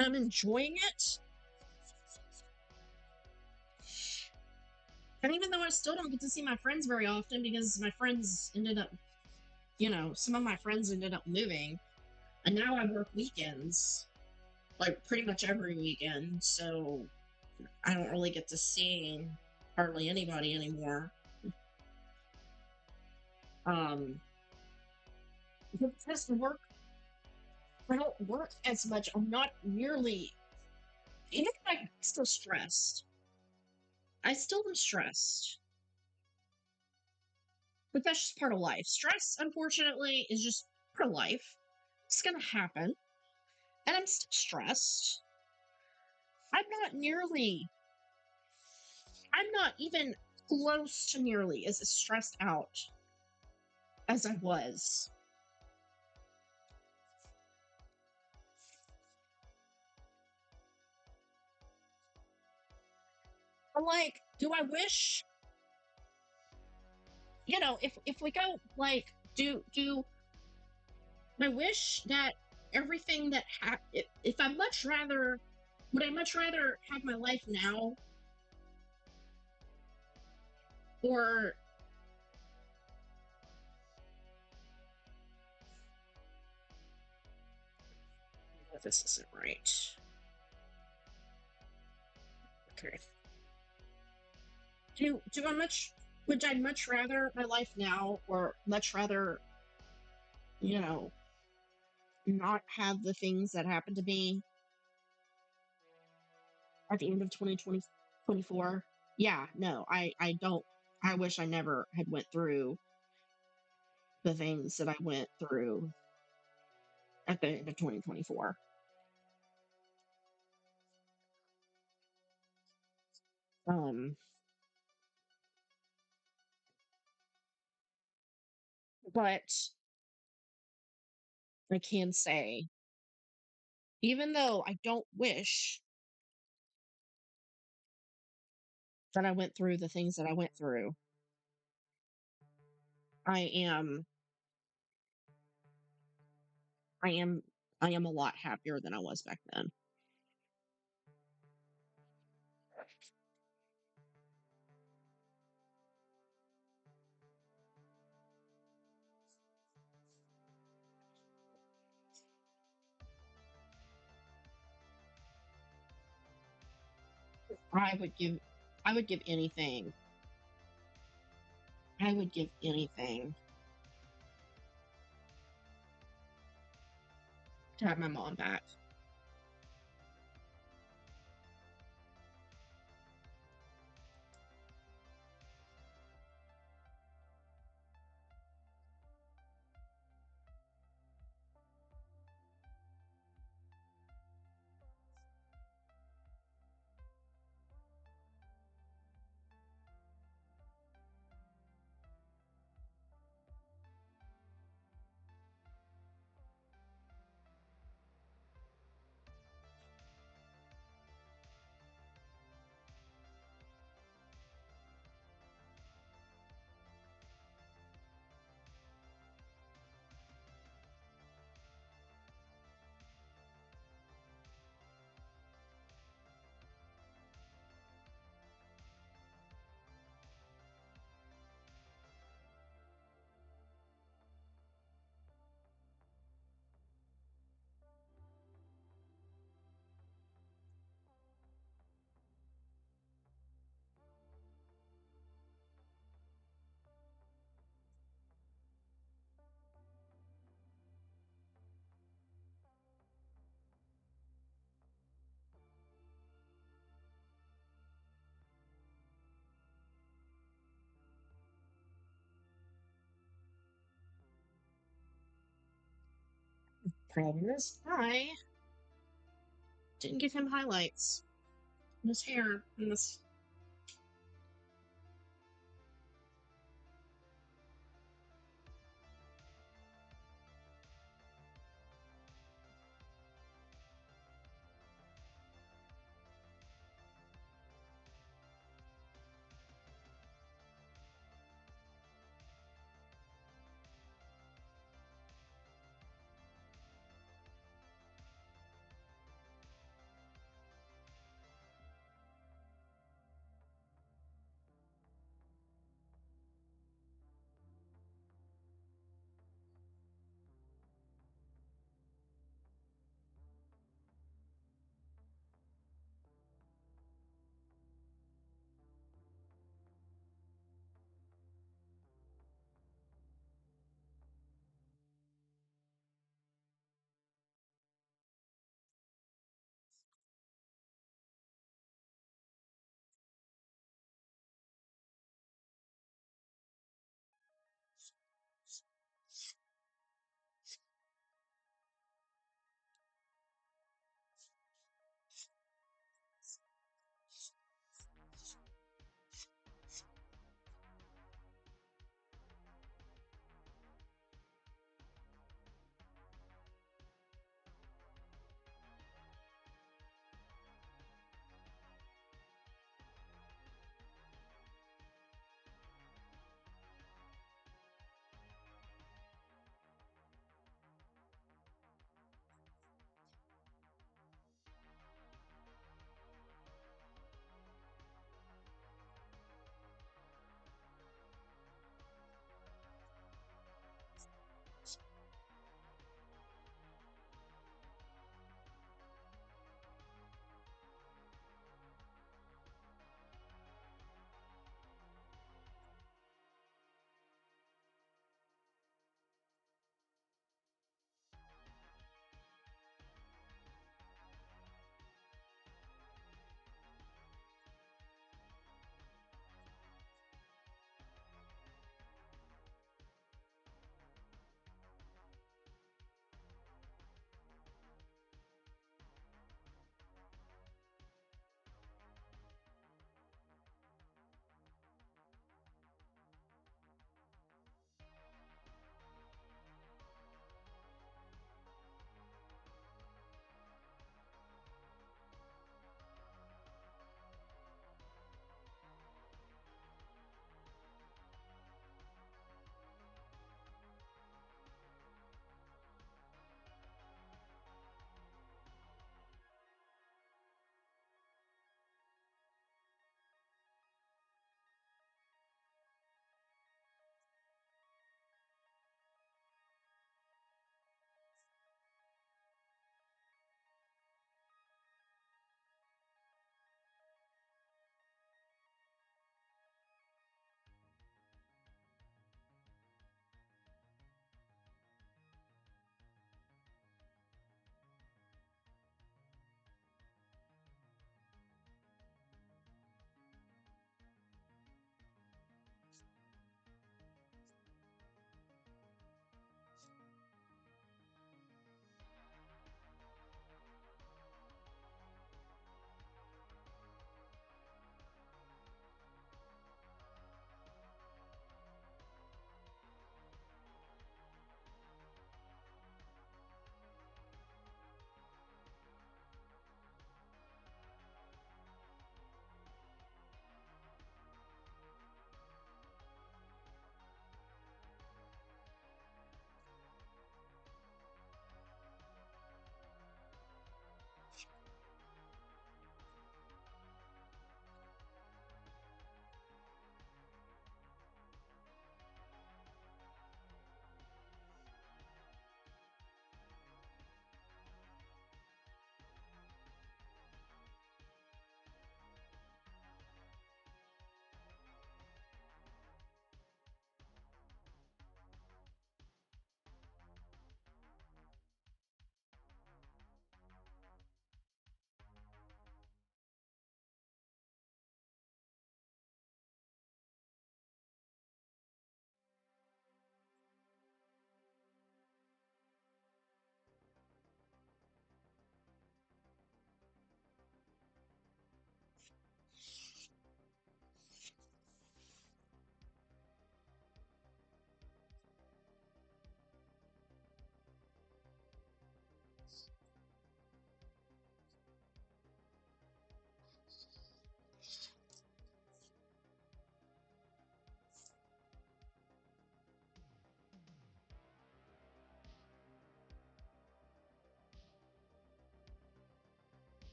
Speaker 1: I'm enjoying it. And even though I still don't get to see my friends very often because my friends ended up, some of my friends ended up moving, and now I work weekends, like pretty much every weekend. So I don't really get to see hardly anybody anymore. Um, because work, I don't work as much. I'm not nearly, even if I'm still stressed. I still am stressed. But that's just part of life. Stress, unfortunately, is just part of life. It's gonna happen. And I'm still stressed. I'm I'm not even close to nearly as stressed out as I was. But like, do I wish, if we go like, do I wish that everything that if I much rather, would I much rather have my life now, or if this isn't right? Okay. Do I much would I much rather my life now, or much rather, you know, not have the things that happened to me at the end of 2024? Yeah, no, I don't. I wish I never had went through the things that I went through at the end of 2024. Um, but I can say, even though I don't wish that I went through the things that I went through, I am, I am, I am a lot happier than I was back then. I would give, I would give anything I would give anything to have my mom back. Problem is, I didn't give him highlights in his hair in this.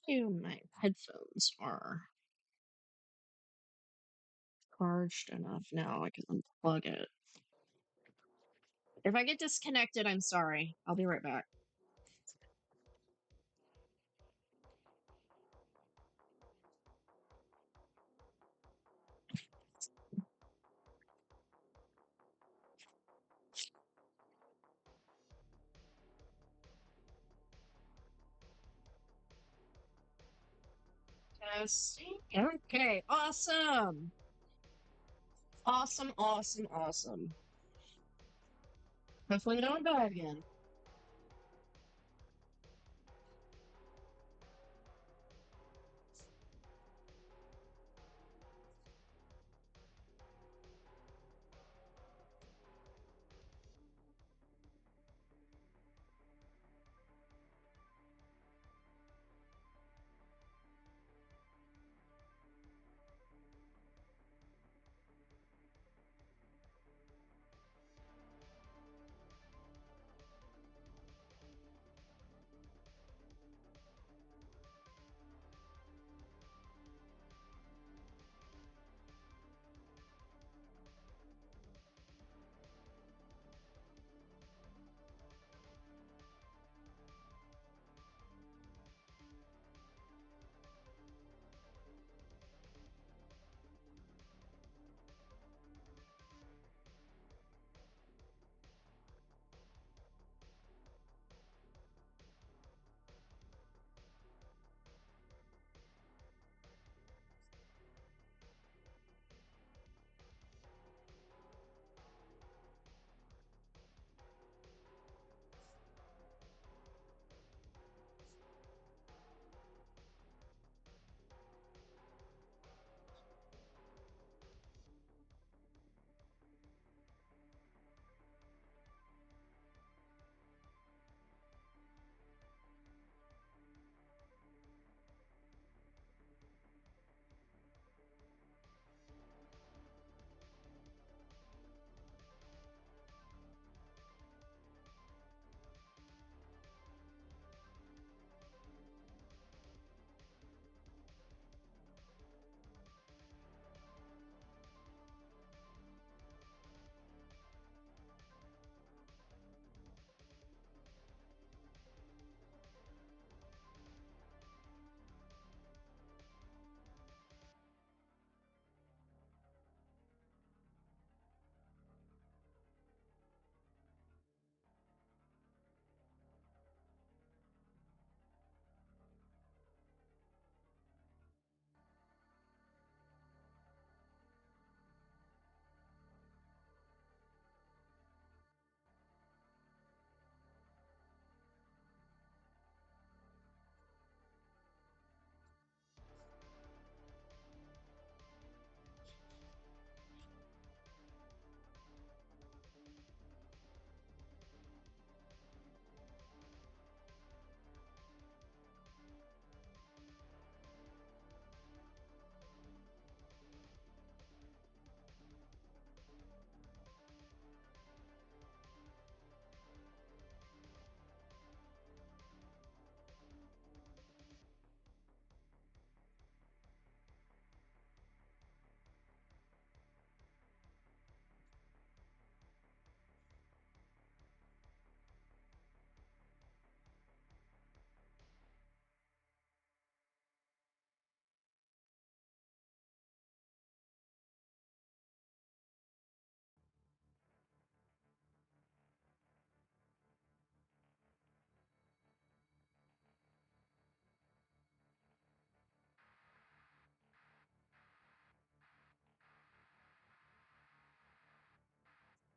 Speaker 1: My headphones are charged enough now. I can unplug it. If I get disconnected, I'm sorry. I'll be right back. Yes. Okay. Awesome. Awesome. Awesome. Awesome. Hopefully, we don't die again.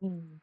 Speaker 1: Mm.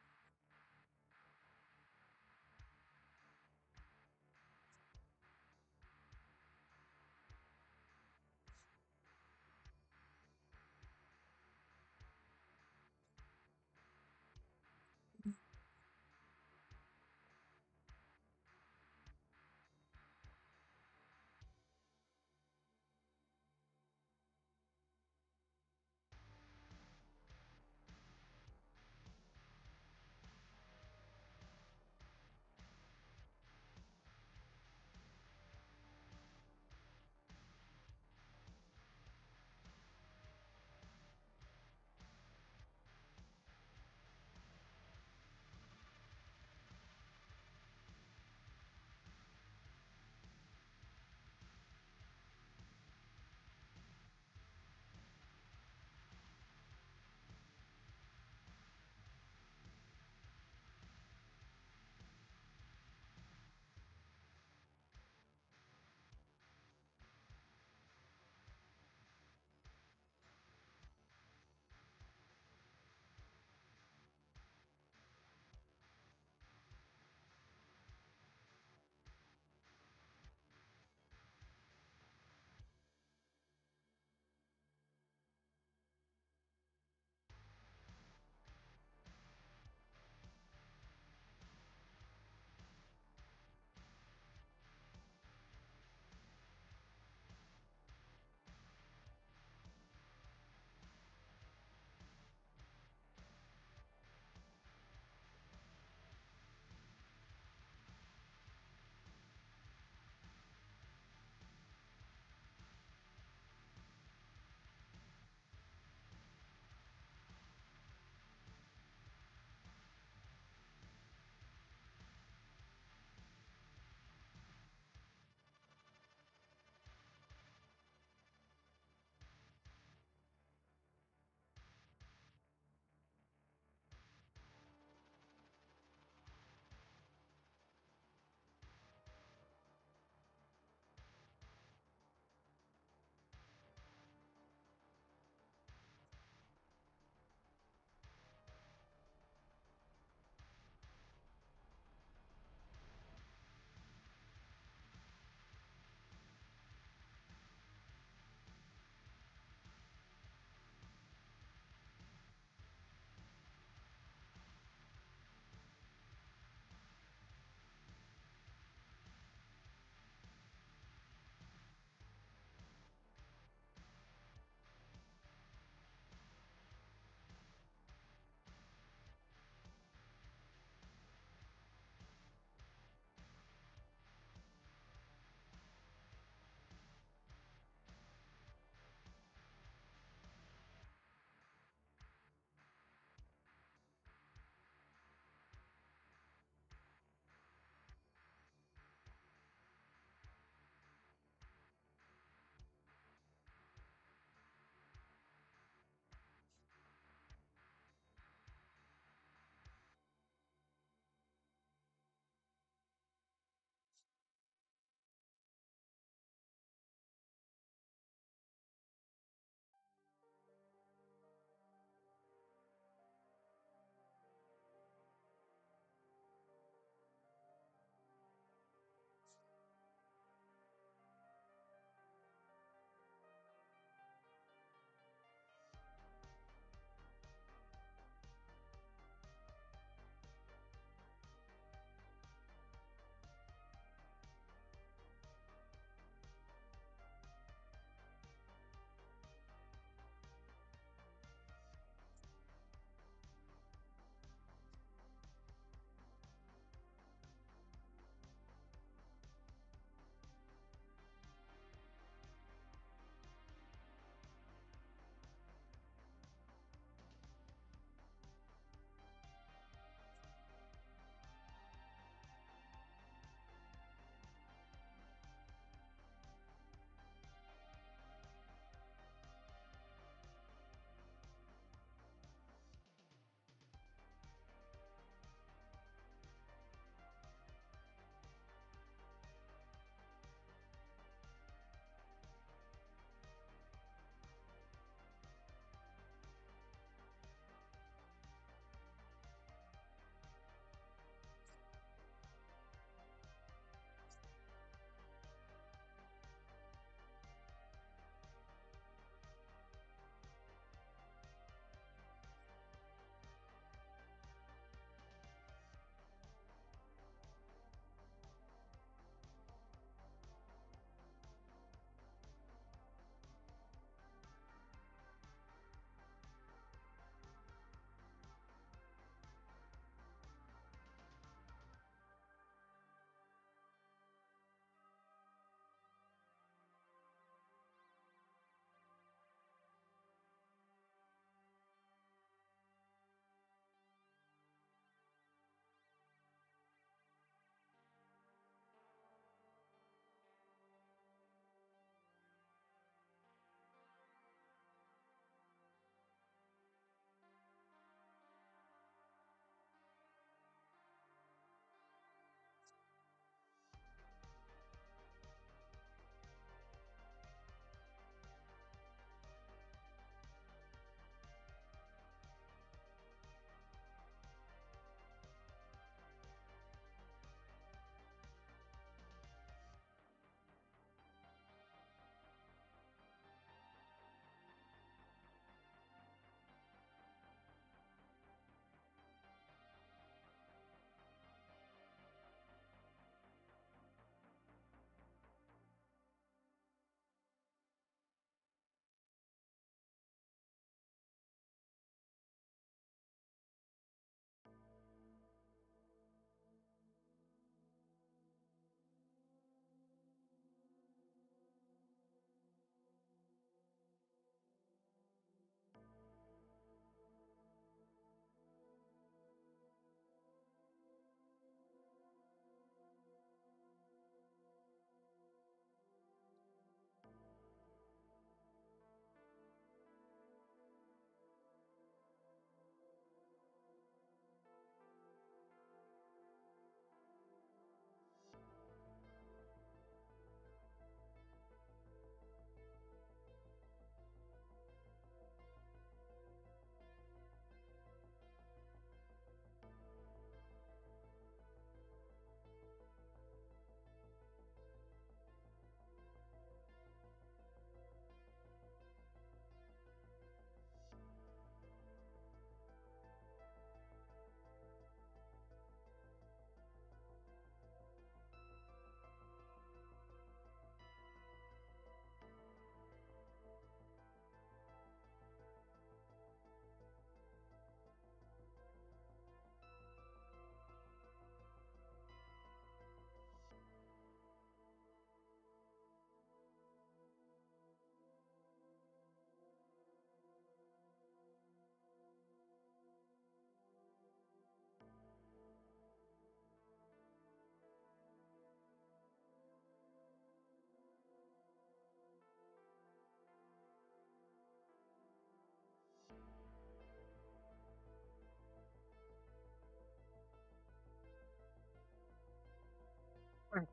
Speaker 1: Right.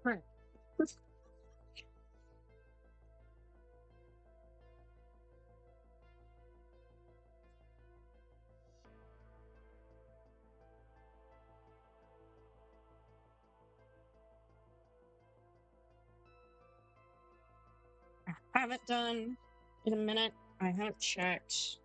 Speaker 1: Right. I haven't done in a minute. I haven't checked.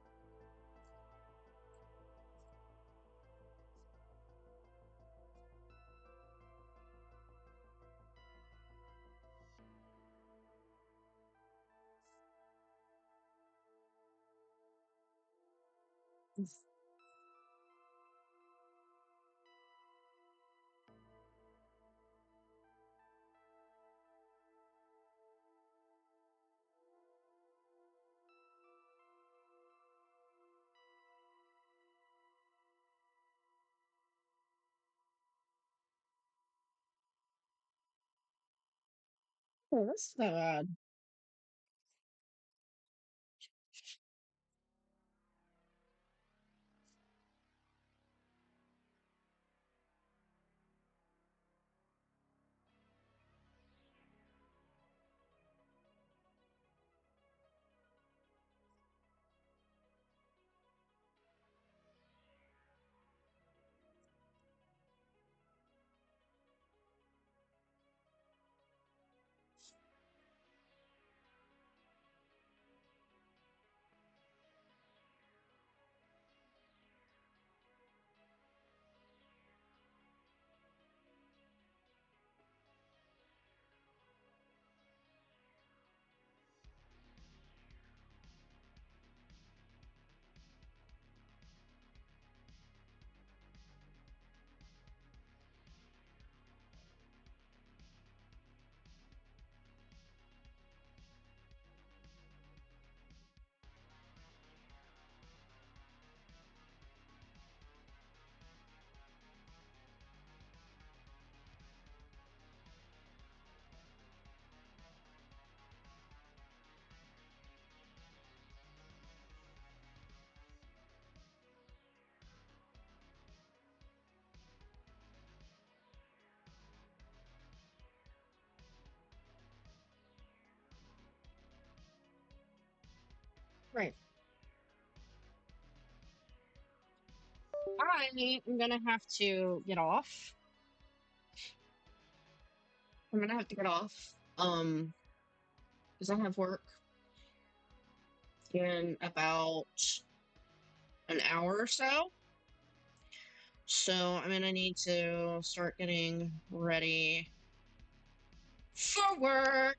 Speaker 1: Oh, that's not bad. Right. I'm gonna have to get off. I'm gonna have to get off. Because I have work in about an hour or so. So I'm gonna need to start getting ready for work.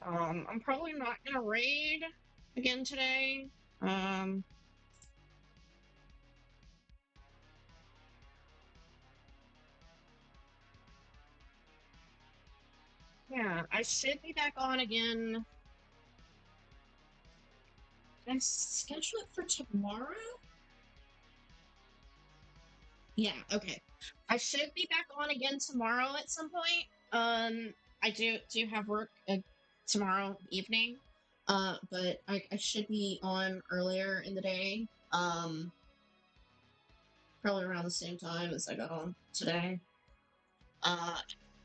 Speaker 1: I'm probably not gonna raid again today. Um, yeah, I should be back on again. Can I schedule it for tomorrow? Yeah, okay. I should be back on again tomorrow at some point. I do have work tomorrow evening. But I should be on earlier in the day. Probably around the same time as I got on today. Uh,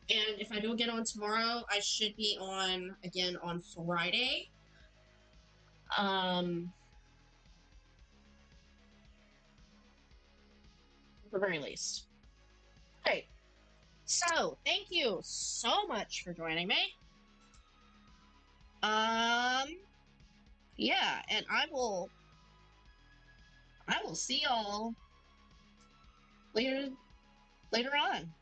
Speaker 1: and if I don't get on tomorrow, I should be on again on Friday. Um, at the very least. Great. So thank you so much for joining me. Um, yeah, and I will see y'all later on.